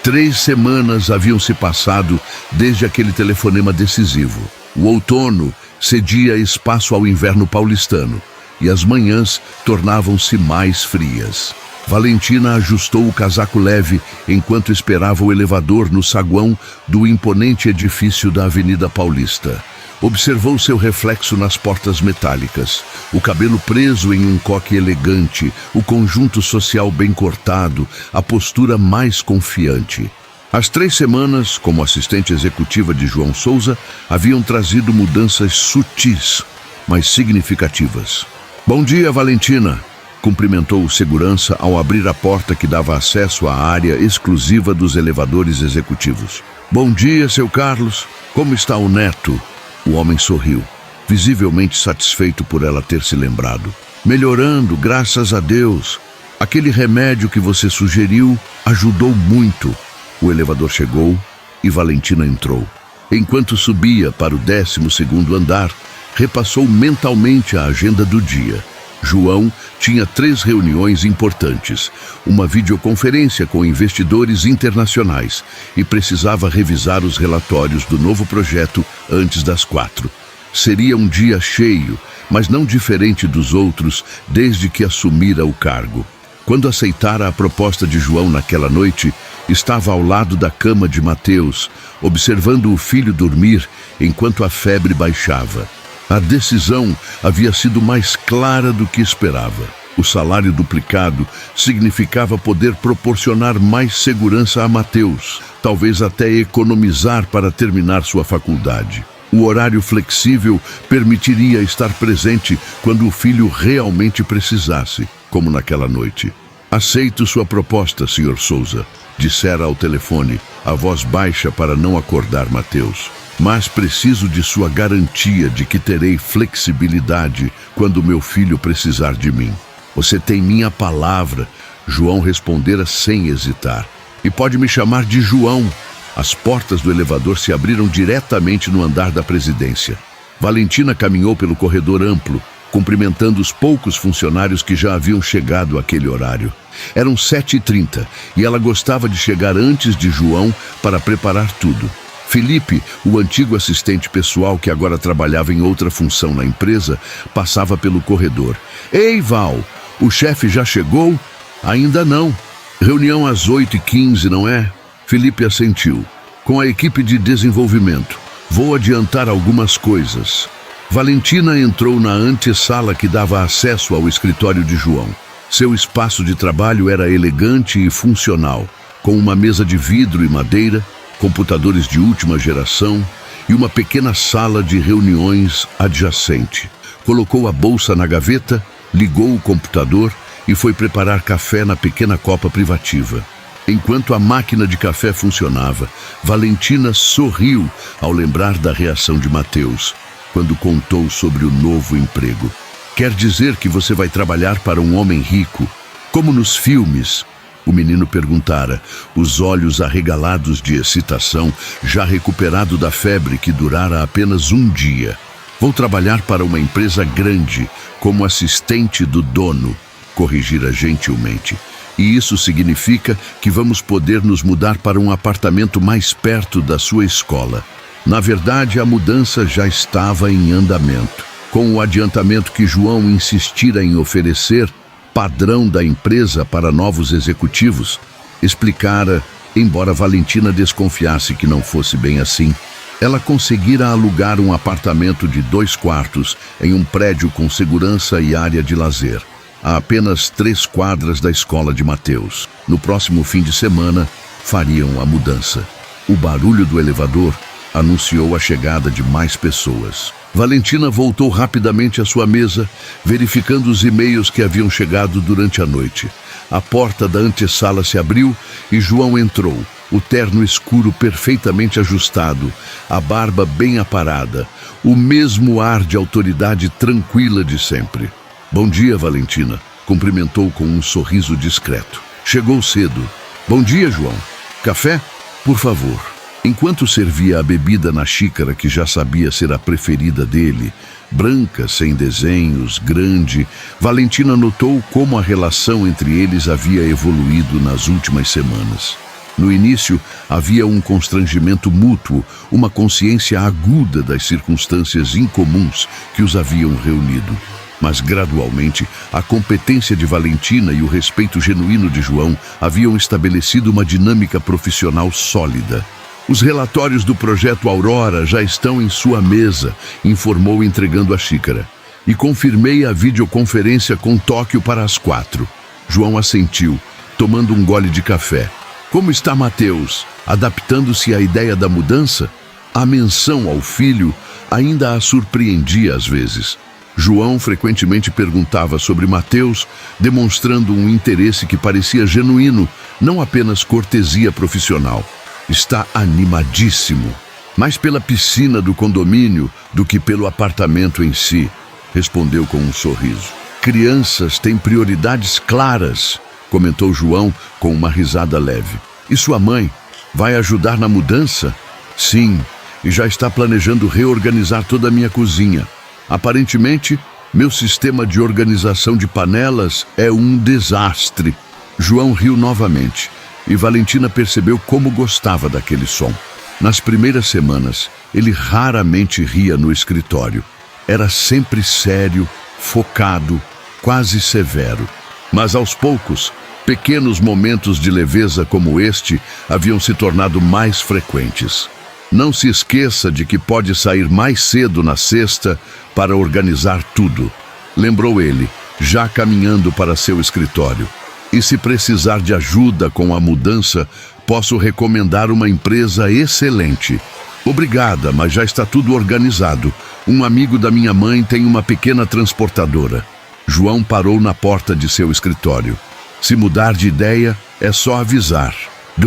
3 semanas haviam se passado desde aquele telefonema decisivo. O outono cedia espaço ao inverno paulistano e as manhãs tornavam-se mais frias. Valentina ajustou o casaco leve enquanto esperava o elevador no saguão do imponente edifício da Avenida Paulista. Observou seu reflexo nas portas metálicas, o cabelo preso em um coque elegante, o conjunto social bem cortado, a postura mais confiante. As 3 semanas, como assistente executiva de João Souza, haviam trazido mudanças sutis, mas significativas. "Bom dia, Valentina", cumprimentou o segurança ao abrir a porta que dava acesso à área exclusiva dos elevadores executivos. "Bom dia, seu Carlos. Como está o neto?" O homem sorriu, visivelmente satisfeito por ela ter se lembrado. "Melhorando, graças a Deus. Aquele remédio que você sugeriu ajudou muito." O elevador chegou e Valentina entrou. Enquanto subia para o 12º andar, repassou mentalmente a agenda do dia. João tinha 3 reuniões importantes, uma videoconferência com investidores internacionais e precisava revisar os relatórios do novo projeto antes das 4. Seria um dia cheio, mas não diferente dos outros desde que assumira o cargo. Quando aceitara a proposta de João naquela noite, estava ao lado da cama de Mateus, observando o filho dormir enquanto a febre baixava. A decisão havia sido mais clara do que esperava. O salário duplicado significava poder proporcionar mais segurança a Mateus, talvez até economizar para terminar sua faculdade. O horário flexível permitiria estar presente quando o filho realmente precisasse, como naquela noite. "Aceito sua proposta, Sr. Souza", dissera ao telefone, a voz baixa para não acordar Mateus. "Mas preciso de sua garantia de que terei flexibilidade quando meu filho precisar de mim." "Você tem minha palavra", João respondera sem hesitar. "E pode me chamar de João." As portas do elevador se abriram diretamente no andar da presidência. Valentina caminhou pelo corredor amplo, cumprimentando os poucos funcionários que já haviam chegado àquele horário. Eram 7h30 e ela gostava de chegar antes de João para preparar tudo. Felipe, o antigo assistente pessoal que agora trabalhava em outra função na empresa, passava pelo corredor. "Ei, Val, o chefe já chegou?" "Ainda não. Reunião às 8h15, não é?" Felipe assentiu. "Com a equipe de desenvolvimento. Vou adiantar algumas coisas." Valentina entrou na antessala que dava acesso ao escritório de João. Seu espaço de trabalho era elegante e funcional, com uma mesa de vidro e madeira, computadores de última geração e uma pequena sala de reuniões adjacente. Colocou a bolsa na gaveta, ligou o computador e foi preparar café na pequena copa privativa. Enquanto a máquina de café funcionava, Valentina sorriu ao lembrar da reação de Mateus, quando contou sobre o novo emprego. "Quer dizer que você vai trabalhar para um homem rico, como nos filmes?" O menino perguntara, os olhos arregalados de excitação, já recuperado da febre que durara apenas um dia. "Vou trabalhar para uma empresa grande, como assistente do dono", corrigira gentilmente. "E isso significa que vamos poder nos mudar para um apartamento mais perto da sua escola." Na verdade, a mudança já estava em andamento. Com o adiantamento que João insistira em oferecer, padrão da empresa para novos executivos, explicara, embora Valentina desconfiasse que não fosse bem assim. Ela conseguira alugar um apartamento de 2 quartos em um prédio com segurança e área de lazer, a apenas 3 quadras da escola de Mateus. No próximo fim de semana, fariam a mudança. O barulho do elevador anunciou a chegada de mais pessoas. Valentina voltou rapidamente à sua mesa, verificando os e-mails que haviam chegado durante a noite. A porta da antessala se abriu e João entrou, o terno escuro perfeitamente ajustado, a barba bem aparada, o mesmo ar de autoridade tranquila de sempre. "Bom dia, Valentina", cumprimentou com um sorriso discreto. "Chegou cedo." "Bom dia, João. Café? Por favor." Enquanto servia a bebida na xícara que já sabia ser a preferida dele, branca, sem desenhos, grande, Valentina notou como a relação entre eles havia evoluído nas últimas semanas. No início, havia um constrangimento mútuo, uma consciência aguda das circunstâncias incomuns que os haviam reunido. Mas, gradualmente, a competência de Valentina e o respeito genuíno de João haviam estabelecido uma dinâmica profissional sólida. Os relatórios do projeto Aurora já estão em sua mesa, informou entregando a xícara. E confirmei a videoconferência com Tóquio para as 4. João assentiu, tomando um gole de café. Como está Mateus? Adaptando-se à ideia da mudança? A menção ao filho ainda a surpreendia às vezes. João frequentemente perguntava sobre Mateus, demonstrando um interesse que parecia genuíno, não apenas cortesia profissional. Está animadíssimo, mais pela piscina do condomínio do que pelo apartamento em si, respondeu com um sorriso. Crianças têm prioridades claras, comentou João com uma risada leve. E sua mãe vai ajudar na mudança? Sim, e já está planejando reorganizar toda a minha cozinha. Aparentemente, meu sistema de organização de panelas é um desastre. João riu novamente, e Valentina percebeu como gostava daquele som. Nas primeiras semanas, ele raramente ria no escritório. Era sempre sério, focado, quase severo. Mas aos poucos, pequenos momentos de leveza como este haviam se tornado mais frequentes. Não se esqueça de que pode sair mais cedo na sexta para organizar tudo, lembrou ele, já caminhando para seu escritório. E se precisar de ajuda com a mudança, posso recomendar uma empresa excelente. Obrigada, mas já está tudo organizado. Um amigo da minha mãe tem uma pequena transportadora. João parou na porta de seu escritório. Se mudar de ideia, é só avisar.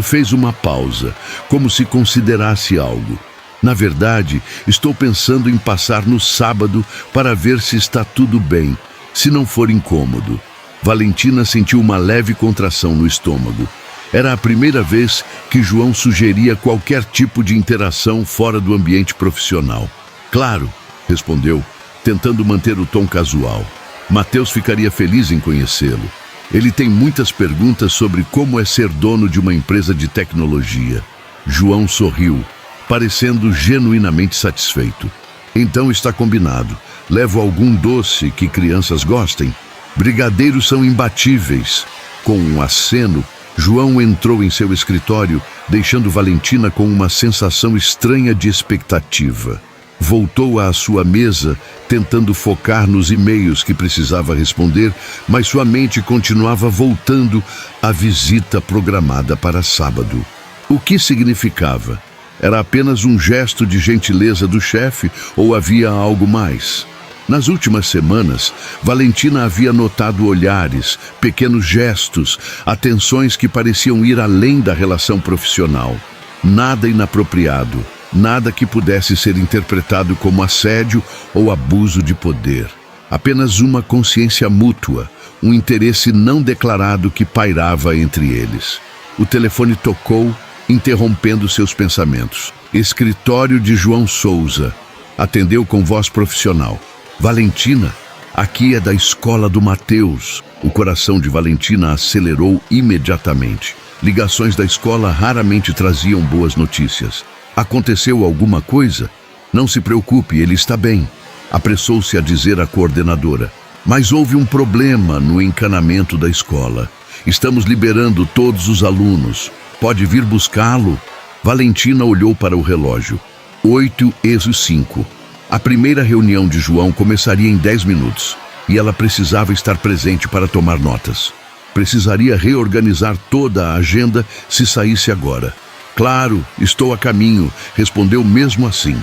Fez uma pausa, como se considerasse algo. Na verdade, estou pensando em passar no sábado para ver se está tudo bem, se não for incômodo. Valentina sentiu uma leve contração no estômago. Era a primeira vez que João sugeria qualquer tipo de interação fora do ambiente profissional. Claro, respondeu, tentando manter o tom casual. Mateus ficaria feliz em conhecê-lo. Ele tem muitas perguntas sobre como é ser dono de uma empresa de tecnologia. João sorriu, parecendo genuinamente satisfeito. Então está combinado. Levo algum doce que crianças gostem. Brigadeiros são imbatíveis. Com um aceno, João entrou em seu escritório, deixando Valentina com uma sensação estranha de expectativa. Voltou à sua mesa, tentando focar nos e-mails que precisava responder, mas sua mente continuava voltando à visita programada para sábado. O que significava? Era apenas um gesto de gentileza do chefe ou havia algo mais? Nas últimas semanas, Valentina havia notado olhares, pequenos gestos, atenções que pareciam ir além da relação profissional. Nada inapropriado. Nada que pudesse ser interpretado como assédio ou abuso de poder. Apenas uma consciência mútua, um interesse não declarado que pairava entre eles. O telefone tocou, interrompendo seus pensamentos. Escritório de João Souza. Atendeu com voz profissional. Valentina, aqui é da escola do Mateus. O coração de Valentina acelerou imediatamente. Ligações da escola raramente traziam boas notícias. Aconteceu alguma coisa? Não se preocupe, ele está bem, apressou-se a dizer a coordenadora. Mas houve um problema no encanamento da escola. Estamos liberando todos os alunos. Pode vir buscá-lo? Valentina olhou para o relógio. 8:05. A primeira reunião de João começaria em 10 minutos, e ela precisava estar presente para tomar notas. Precisaria reorganizar toda a agenda se saísse agora. Claro, estou a caminho, respondeu mesmo assim.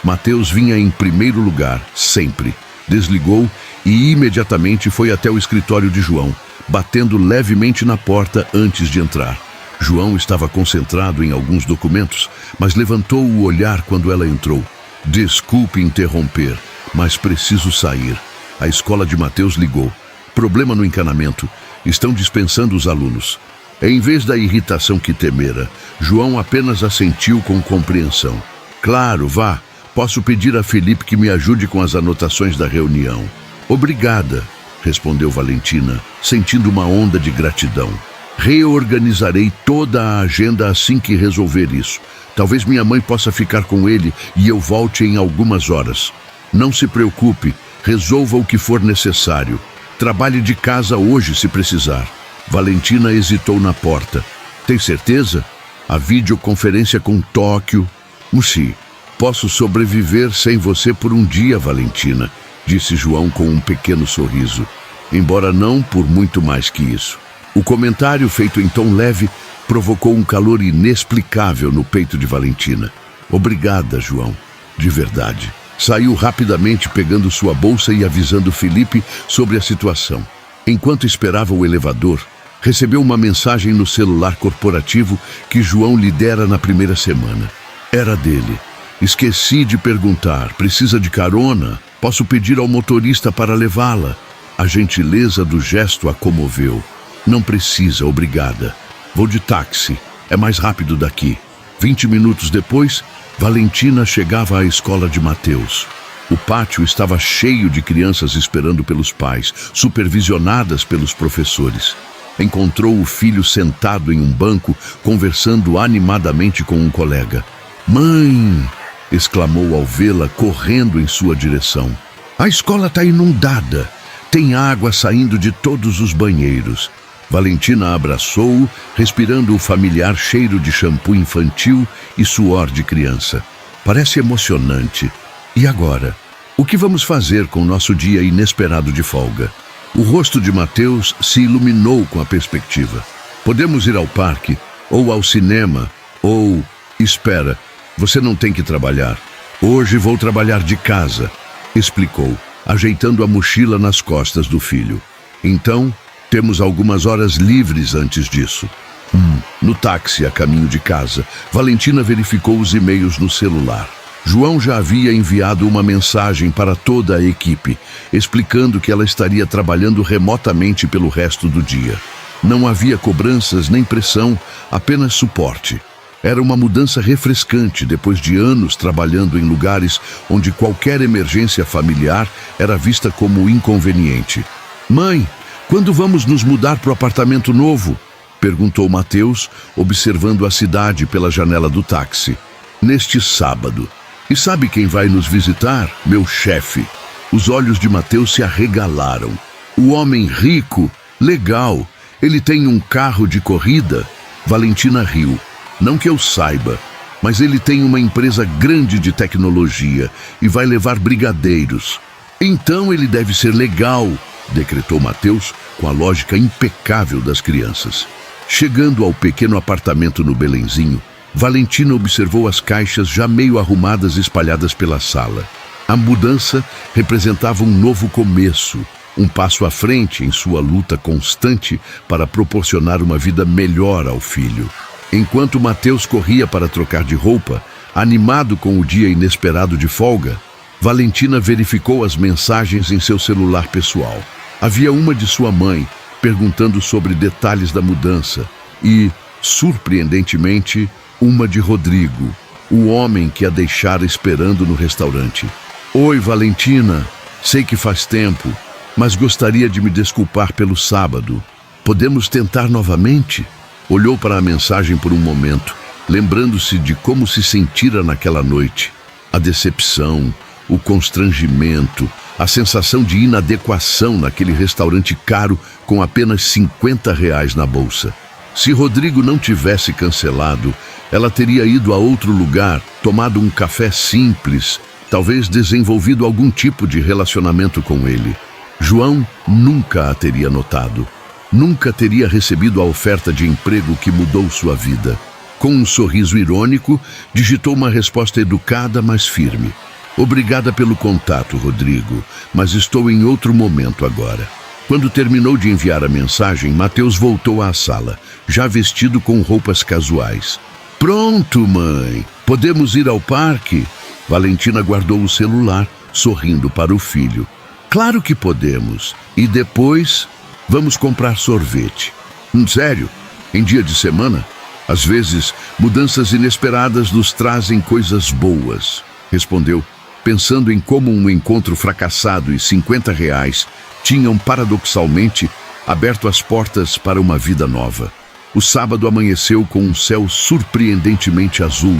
Mateus vinha em primeiro lugar, sempre. Desligou e imediatamente foi até o escritório de João, batendo levemente na porta antes de entrar. João estava concentrado em alguns documentos, mas levantou o olhar quando ela entrou. Desculpe interromper, mas preciso sair. A escola de Mateus ligou. Problema no encanamento. Estão dispensando os alunos. Em vez da irritação que temera, João apenas assentiu com compreensão. Claro, vá. Posso pedir a Felipe que me ajude com as anotações da reunião. Obrigada, respondeu Valentina, sentindo uma onda de gratidão. Reorganizarei toda a agenda assim que resolver isso. Talvez minha mãe possa ficar com ele e eu volte em algumas horas. Não se preocupe, resolva o que for necessário. Trabalhe de casa hoje se precisar. Valentina hesitou na porta. Tem certeza? A videoconferência com Tóquio. Sim, posso sobreviver sem você por um dia, Valentina, disse João com um pequeno sorriso. Embora não por muito mais que isso. O comentário, feito em tom leve, provocou um calor inexplicável no peito de Valentina. Obrigada, João. De verdade. Saiu rapidamente pegando sua bolsa e avisando Felipe sobre a situação. Enquanto esperava o elevador, recebeu uma mensagem no celular corporativo que João lhe dera na primeira semana. Era dele. Esqueci de perguntar. Precisa de carona? Posso pedir ao motorista para levá-la? A gentileza do gesto a comoveu. Não precisa, obrigada. Vou de táxi. É mais rápido daqui. 20 minutos depois, Valentina chegava à escola de Mateus. O pátio estava cheio de crianças esperando pelos pais, supervisionadas pelos professores. Encontrou o filho sentado em um banco, conversando animadamente com um colega. "Mãe!" exclamou ao vê-la correndo em sua direção. "A escola está inundada. Tem água saindo de todos os banheiros." Valentina abraçou-o, respirando o familiar cheiro de shampoo infantil e suor de criança. "Parece emocionante. E agora? O que vamos fazer com nosso dia inesperado de folga?" O rosto de Mateus se iluminou com a perspectiva. "Podemos ir ao parque, ou ao cinema, ou... Espera, você não tem que trabalhar. Hoje vou trabalhar de casa", explicou, ajeitando a mochila nas costas do filho. "Então, temos algumas horas livres antes disso." No táxi a caminho de casa, Valentina verificou os e-mails no celular. João já havia enviado uma mensagem para toda a equipe, explicando que ela estaria trabalhando remotamente pelo resto do dia. Não havia cobranças nem pressão, apenas suporte. Era uma mudança refrescante depois de anos trabalhando em lugares onde qualquer emergência familiar era vista como inconveniente. "Mãe, quando vamos nos mudar para o apartamento novo?" perguntou Mateus, observando a cidade pela janela do táxi. "Neste sábado. E sabe quem vai nos visitar? Meu chefe." Os olhos de Mateus se arregalaram. "O homem rico? Legal. Ele tem um carro de corrida?" Valentina riu. "Não que eu saiba, mas ele tem uma empresa grande de tecnologia e vai levar brigadeiros." "Então ele deve ser legal", decretou Mateus com a lógica impecável das crianças. Chegando ao pequeno apartamento no Belenzinho, Valentina observou as caixas já meio arrumadas espalhadas pela sala. A mudança representava um novo começo, um passo à frente em sua luta constante para proporcionar uma vida melhor ao filho. Enquanto Mateus corria para trocar de roupa, animado com o dia inesperado de folga, Valentina verificou as mensagens em seu celular pessoal. Havia uma de sua mãe, perguntando sobre detalhes da mudança, e, surpreendentemente, uma de Rodrigo, o homem que a deixara esperando no restaurante. "Oi, Valentina. Sei que faz tempo, mas gostaria de me desculpar pelo sábado. Podemos tentar novamente?" Olhou para a mensagem por um momento, lembrando-se de como se sentira naquela noite. A decepção, o constrangimento, a sensação de inadequação naquele restaurante caro com apenas R$ 50 na bolsa. Se Rodrigo não tivesse cancelado, ela teria ido a outro lugar, tomado um café simples, talvez desenvolvido algum tipo de relacionamento com ele. João nunca a teria notado. Nunca teria recebido a oferta de emprego que mudou sua vida. Com um sorriso irônico, digitou uma resposta educada, mas firme. "Obrigada pelo contato, Rodrigo, mas estou em outro momento agora." Quando terminou de enviar a mensagem, Mateus voltou à sala, já vestido com roupas casuais. "Pronto, mãe. Podemos ir ao parque?" Valentina guardou o celular, sorrindo para o filho. "Claro que podemos. E depois, vamos comprar sorvete." Sério? Em dia de semana? Às vezes, mudanças inesperadas nos trazem coisas boas, respondeu, pensando em como um encontro fracassado e R$ 50 tinham, paradoxalmente, aberto as portas para uma vida nova. O sábado amanheceu com um céu surpreendentemente azul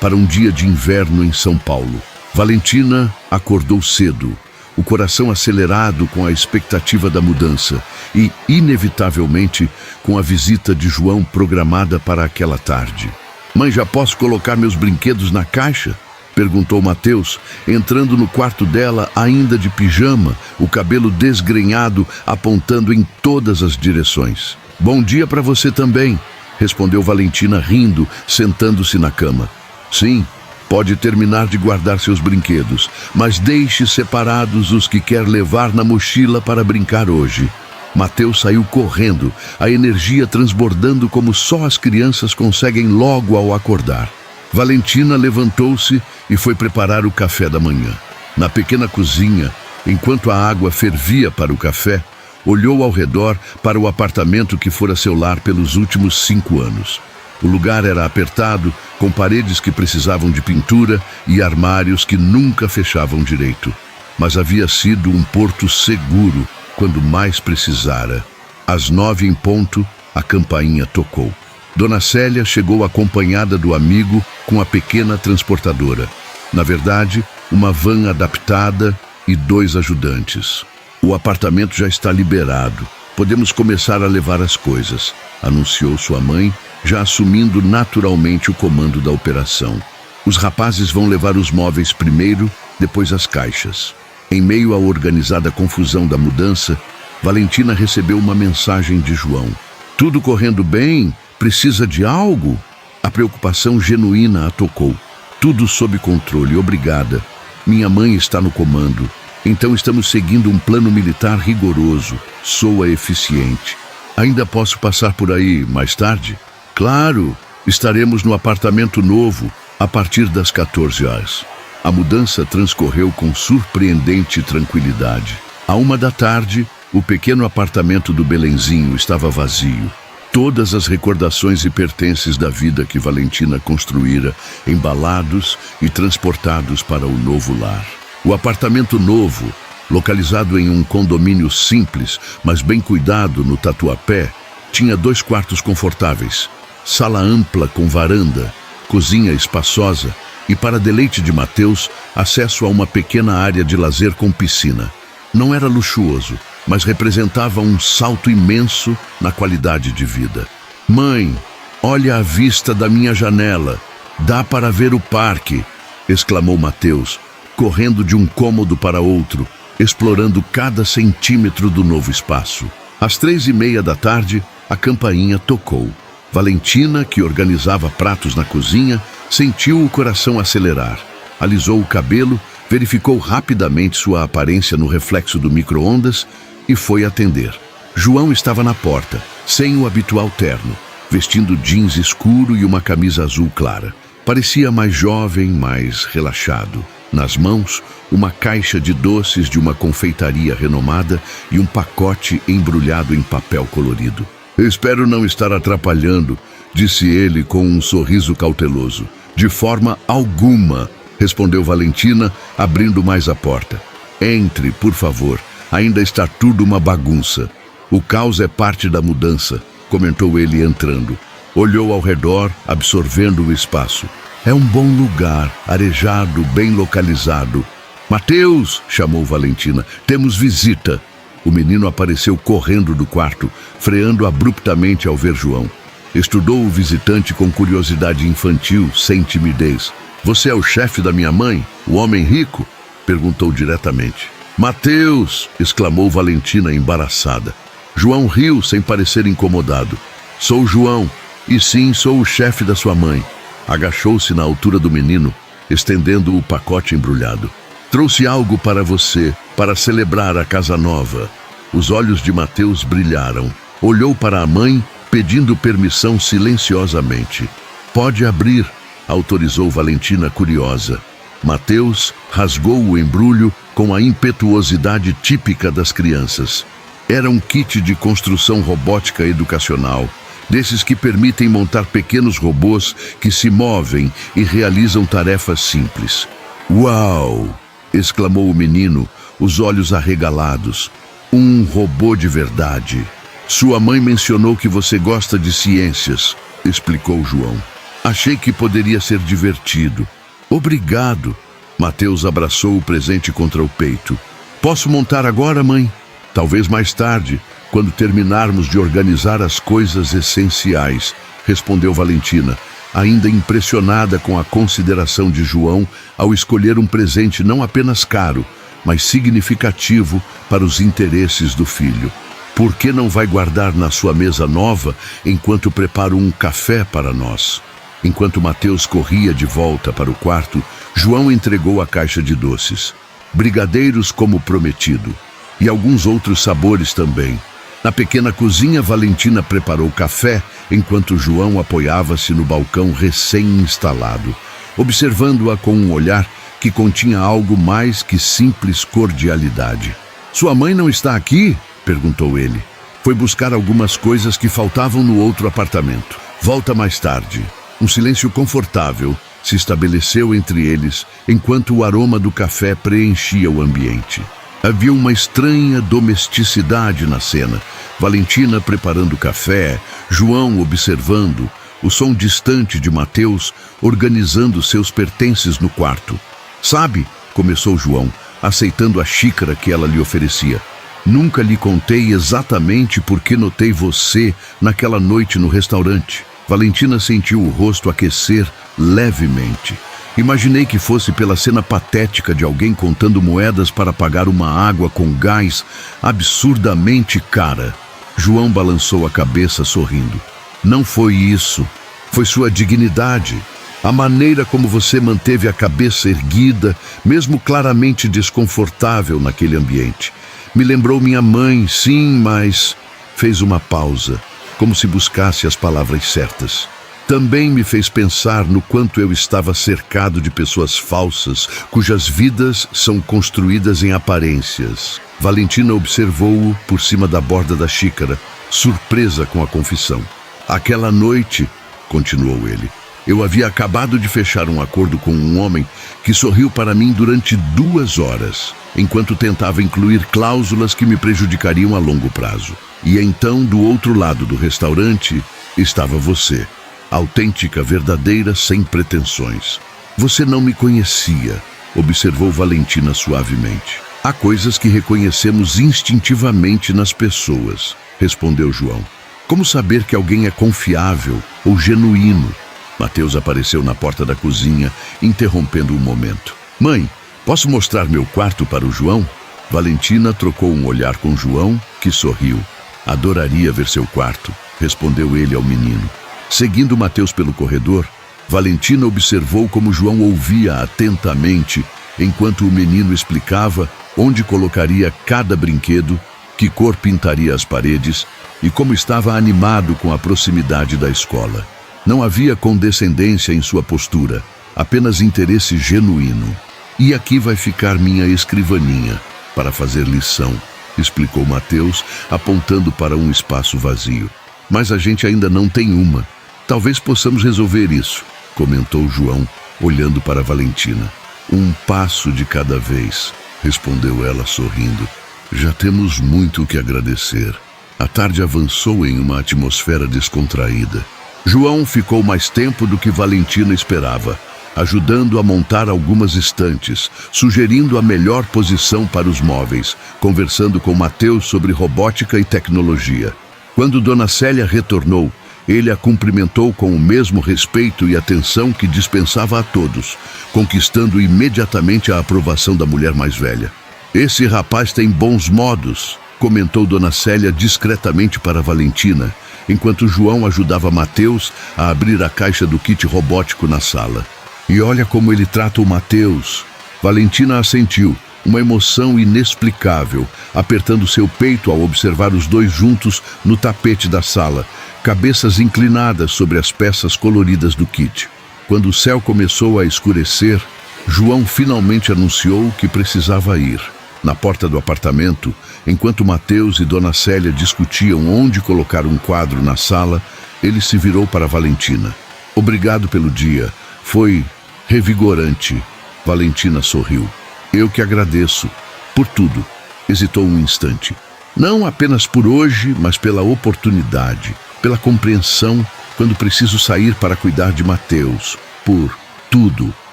para um dia de inverno em São Paulo. Valentina acordou cedo, o coração acelerado com a expectativa da mudança e, inevitavelmente, com a visita de João programada para aquela tarde. "Mãe, já posso colocar meus brinquedos na caixa?" perguntou Mateus, entrando no quarto dela ainda de pijama, o cabelo desgrenhado apontando em todas as direções. "Bom dia para você também", respondeu Valentina rindo, sentando-se na cama. "Sim, pode terminar de guardar seus brinquedos, mas deixe separados os que quer levar na mochila para brincar hoje." Mateus saiu correndo, a energia transbordando como só as crianças conseguem logo ao acordar. Valentina levantou-se e foi preparar o café da manhã. Na pequena cozinha, enquanto a água fervia para o café, olhou ao redor para o apartamento que fora seu lar pelos últimos 5 anos. O lugar era apertado, com paredes que precisavam de pintura e armários que nunca fechavam direito. Mas havia sido um porto seguro quando mais precisara. Às 9 em ponto, a campainha tocou. Dona Célia chegou acompanhada do amigo com a pequena transportadora. Na verdade, uma van adaptada e 2 ajudantes. "O apartamento já está liberado. Podemos começar a levar as coisas", anunciou sua mãe, já assumindo naturalmente o comando da operação. "Os rapazes vão levar os móveis primeiro, depois as caixas." Em meio à organizada confusão da mudança, Valentina recebeu uma mensagem de João. "Tudo correndo bem? Precisa de algo?" A preocupação genuína a tocou. "Tudo sob controle, obrigada. Minha mãe está no comando. Então estamos seguindo um plano militar rigoroso. Soa eficiente. Ainda posso passar por aí mais tarde?" "Claro, estaremos no apartamento novo a partir das 14 horas. A mudança transcorreu com surpreendente tranquilidade. À 1 da tarde, o pequeno apartamento do Belenzinho estava vazio. Todas as recordações e pertences da vida que Valentina construíra, embalados e transportados para o novo lar. O apartamento novo, localizado em um condomínio simples, mas bem cuidado no Tatuapé, tinha 2 quartos confortáveis, sala ampla com varanda, cozinha espaçosa e, para deleite de Mateus, acesso a uma pequena área de lazer com piscina. Não era luxuoso, mas representava um salto imenso na qualidade de vida. "Mãe, olha a vista da minha janela. Dá para ver o parque", exclamou Mateus, correndo de um cômodo para outro, explorando cada centímetro do novo espaço. Às 3:30 da tarde, a campainha tocou. Valentina, que organizava pratos na cozinha, sentiu o coração acelerar. Alisou o cabelo, verificou rapidamente sua aparência no reflexo do micro-ondas e foi atender. João estava na porta, sem o habitual terno, vestindo jeans escuro e uma camisa azul clara. Parecia mais jovem, mais relaxado. Nas mãos, uma caixa de doces de uma confeitaria renomada e um pacote embrulhado em papel colorido. "Espero não estar atrapalhando", disse ele com um sorriso cauteloso. "De forma alguma", respondeu Valentina, abrindo mais a porta. "Entre, por favor. Ainda está tudo uma bagunça. O caos é parte da mudança", comentou ele entrando. Olhou ao redor, absorvendo o espaço. "É um bom lugar, arejado, bem localizado." "Mateus!" chamou Valentina. "Temos visita." O menino apareceu correndo do quarto, freando abruptamente ao ver João. Estudou o visitante com curiosidade infantil, sem timidez. "Você é o chefe da minha mãe, o homem rico?" perguntou diretamente. "Mateus!" exclamou Valentina embaraçada. João riu sem parecer incomodado. "Sou João, e sim, sou o chefe da sua mãe." Agachou-se na altura do menino, estendendo o pacote embrulhado. "Trouxe algo para você, para celebrar a casa nova." Os olhos de Mateus brilharam. Olhou para a mãe, pedindo permissão silenciosamente. "Pode abrir", autorizou Valentina curiosa. Mateus rasgou o embrulho com a impetuosidade típica das crianças. Era um kit de construção robótica educacional, desses que permitem montar pequenos robôs que se movem e realizam tarefas simples. "Uau!" exclamou o menino, os olhos arregalados. "Um robô de verdade." Sua mãe mencionou que você gosta de ciências, explicou João. Achei que poderia ser divertido. Obrigado. Mateus abraçou o presente contra o peito. Posso montar agora, mãe? Talvez mais tarde, quando terminarmos de organizar as coisas essenciais, respondeu Valentina, ainda impressionada com a consideração de João ao escolher um presente não apenas caro, mas significativo para os interesses do filho. Por que não vai guardar na sua mesa nova enquanto preparo um café para nós? Enquanto Mateus corria de volta para o quarto, João entregou a caixa de doces. Brigadeiros como prometido. E alguns outros sabores também. Na pequena cozinha, Valentina preparou café, enquanto João apoiava-se no balcão recém-instalado, observando-a com um olhar que continha algo mais que simples cordialidade. Sua mãe não está aqui? Perguntou ele. Foi buscar algumas coisas que faltavam no outro apartamento. Volta mais tarde. Um silêncio confortável se estabeleceu entre eles, enquanto o aroma do café preenchia o ambiente. Havia uma estranha domesticidade na cena. Valentina preparando café, João observando, o som distante de Mateus organizando seus pertences no quarto. Sabe, começou João, aceitando a xícara que ela lhe oferecia. Nunca lhe contei exatamente por que notei você naquela noite no restaurante. Valentina sentiu o rosto aquecer levemente. Imaginei que fosse pela cena patética de alguém contando moedas para pagar uma água com gás absurdamente cara. João balançou a cabeça sorrindo. Não foi isso. Foi sua dignidade. A maneira como você manteve a cabeça erguida, mesmo claramente desconfortável naquele ambiente. Me lembrou minha mãe, sim, mas... Fez uma pausa, como se buscasse as palavras certas. Também me fez pensar no quanto eu estava cercado de pessoas falsas, cujas vidas são construídas em aparências. Valentina observou-o por cima da borda da xícara, surpresa com a confissão. Aquela noite, continuou ele, eu havia acabado de fechar um acordo com um homem que sorriu para mim durante 2 horas, enquanto tentava incluir cláusulas que me prejudicariam a longo prazo. E então, do outro lado do restaurante, estava você. Autêntica, verdadeira, sem pretensões. Você não me conhecia, observou Valentina suavemente. Há coisas que reconhecemos instintivamente nas pessoas, respondeu João. Como saber que alguém é confiável ou genuíno? Mateus apareceu na porta da cozinha, interrompendo um momento. Mãe, posso mostrar meu quarto para o João? Valentina trocou um olhar com João, que sorriu. Adoraria ver seu quarto, respondeu ele ao menino. Seguindo Mateus pelo corredor, Valentina observou como João ouvia atentamente, enquanto o menino explicava onde colocaria cada brinquedo, que cor pintaria as paredes e como estava animado com a proximidade da escola. Não havia condescendência em sua postura, apenas interesse genuíno. E aqui vai ficar minha escrivaninha, para fazer lição, explicou Mateus, apontando para um espaço vazio. Mas a gente ainda não tem uma. Talvez possamos resolver isso, comentou João, olhando para Valentina. Um passo de cada vez, respondeu ela sorrindo. Já temos muito o que agradecer. A tarde avançou em uma atmosfera descontraída. João ficou mais tempo do que Valentina esperava, ajudando a montar algumas estantes, sugerindo a melhor posição para os móveis, conversando com Mateus sobre robótica e tecnologia. Quando Dona Célia retornou, ele a cumprimentou com o mesmo respeito e atenção que dispensava a todos, conquistando imediatamente a aprovação da mulher mais velha. Esse rapaz tem bons modos, comentou Dona Célia discretamente para Valentina, enquanto João ajudava Mateus a abrir a caixa do kit robótico na sala. E olha como ele trata o Mateus. Valentina assentiu, uma emoção inexplicável, apertando seu peito ao observar os dois juntos no tapete da sala, cabeças inclinadas sobre as peças coloridas do kit. Quando o céu começou a escurecer, João finalmente anunciou que precisava ir. Na porta do apartamento, enquanto Mateus e Dona Célia discutiam onde colocar um quadro na sala, ele se virou para Valentina. Obrigado pelo dia. Foi revigorante. Valentina sorriu. Eu que agradeço. Por tudo. Hesitou um instante. Não apenas por hoje, mas pela oportunidade, pela compreensão quando preciso sair para cuidar de Mateus. Por tudo.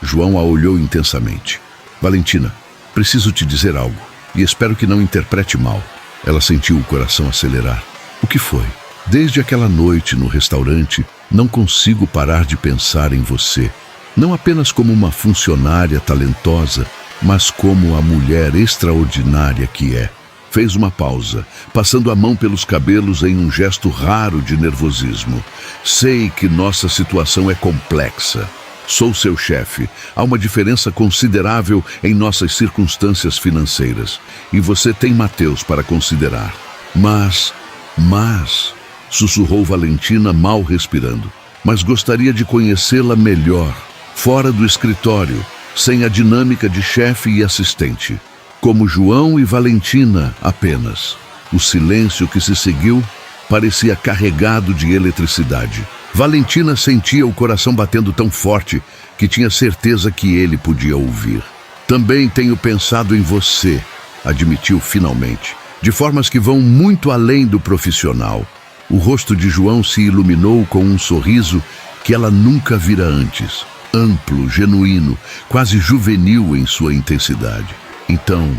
João a olhou intensamente. Valentina, preciso te dizer algo, e espero que não interprete mal. Ela sentiu o coração acelerar. O que foi? Desde aquela noite no restaurante, não consigo parar de pensar em você. Não apenas como uma funcionária talentosa, mas como a mulher extraordinária que é. Fez uma pausa, passando a mão pelos cabelos em um gesto raro de nervosismo. Sei que nossa situação é complexa. Sou seu chefe. Há uma diferença considerável em nossas circunstâncias financeiras. E você tem Mateus para considerar. Mas, sussurrou Valentina mal respirando. Mas gostaria de conhecê-la melhor, fora do escritório, sem a dinâmica de chefe e assistente. Como João e Valentina apenas. O silêncio que se seguiu parecia carregado de eletricidade. Valentina sentia o coração batendo tão forte que tinha certeza que ele podia ouvir. Também tenho pensado em você, admitiu finalmente, de formas que vão muito além do profissional. O rosto de João se iluminou com um sorriso que ela nunca vira antes. Amplo, genuíno, quase juvenil em sua intensidade. Então,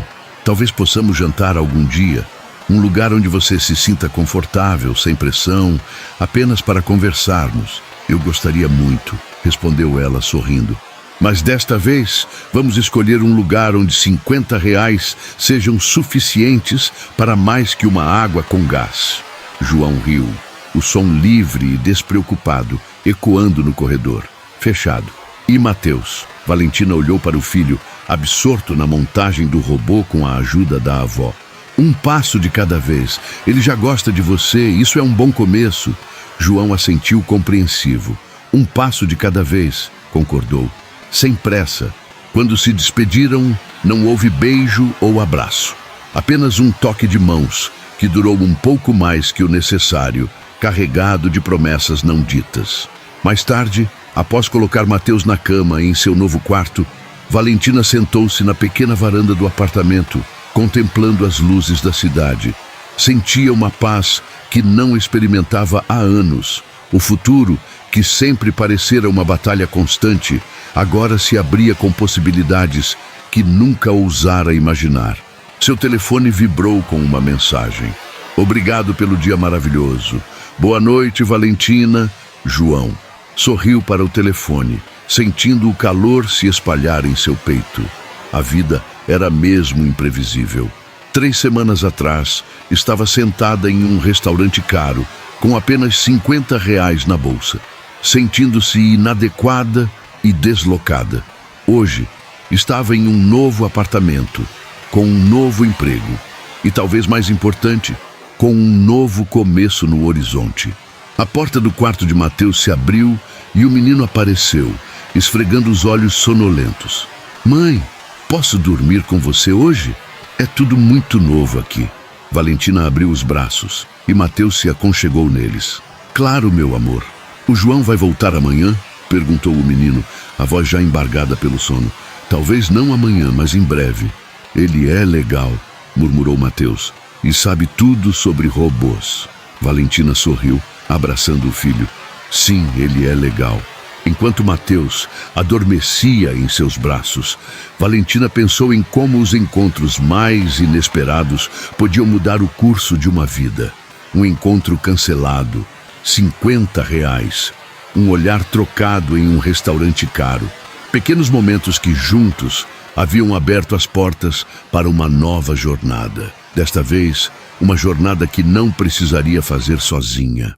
talvez possamos jantar algum dia. Um lugar onde você se sinta confortável, sem pressão, apenas para conversarmos. Eu gostaria muito, respondeu ela sorrindo. Mas desta vez, vamos escolher um lugar onde R$ 50 sejam suficientes para mais que uma água com gás. João riu, o som livre e despreocupado, ecoando no corredor. Fechado. E Mateus? Valentina olhou para o filho, absorto na montagem do robô com a ajuda da avó. Um passo de cada vez. Ele já gosta de você, isso é um bom começo. João assentiu compreensivo. Um passo de cada vez, concordou. Sem pressa. Quando se despediram, não houve beijo ou abraço. Apenas um toque de mãos, que durou um pouco mais que o necessário, carregado de promessas não ditas. Mais tarde, após colocar Mateus na cama em seu novo quarto, Valentina sentou-se na pequena varanda do apartamento, contemplando as luzes da cidade. Sentia uma paz que não experimentava há anos. O futuro, que sempre parecera uma batalha constante, agora se abria com possibilidades que nunca ousara imaginar. Seu telefone vibrou com uma mensagem. Obrigado pelo dia maravilhoso. Boa noite, Valentina. João. Sorriu para o telefone, sentindo o calor se espalhar em seu peito. A vida era mesmo imprevisível. 3 semanas atrás, estava sentada em um restaurante caro, com apenas R$ 50 na bolsa, sentindo-se inadequada e deslocada. Hoje, estava em um novo apartamento, com um novo emprego e, talvez mais importante, com um novo começo no horizonte. A porta do quarto de Mateus se abriu e o menino apareceu, esfregando os olhos sonolentos. Mãe, posso dormir com você hoje? É tudo muito novo aqui. Valentina abriu os braços e Mateus se aconchegou neles. Claro, meu amor. O João vai voltar amanhã? Perguntou o menino, a voz já embargada pelo sono. Talvez não amanhã, mas em breve. Ele é legal, murmurou Mateus, e sabe tudo sobre robôs. Valentina sorriu, abraçando o filho. Sim, ele é legal. Enquanto Mateus adormecia em seus braços, Valentina pensou em como os encontros mais inesperados podiam mudar o curso de uma vida. Um encontro cancelado, R$ 50, um olhar trocado em um restaurante caro. Pequenos momentos que juntos haviam aberto as portas para uma nova jornada. Desta vez, uma jornada que não precisaria fazer sozinha.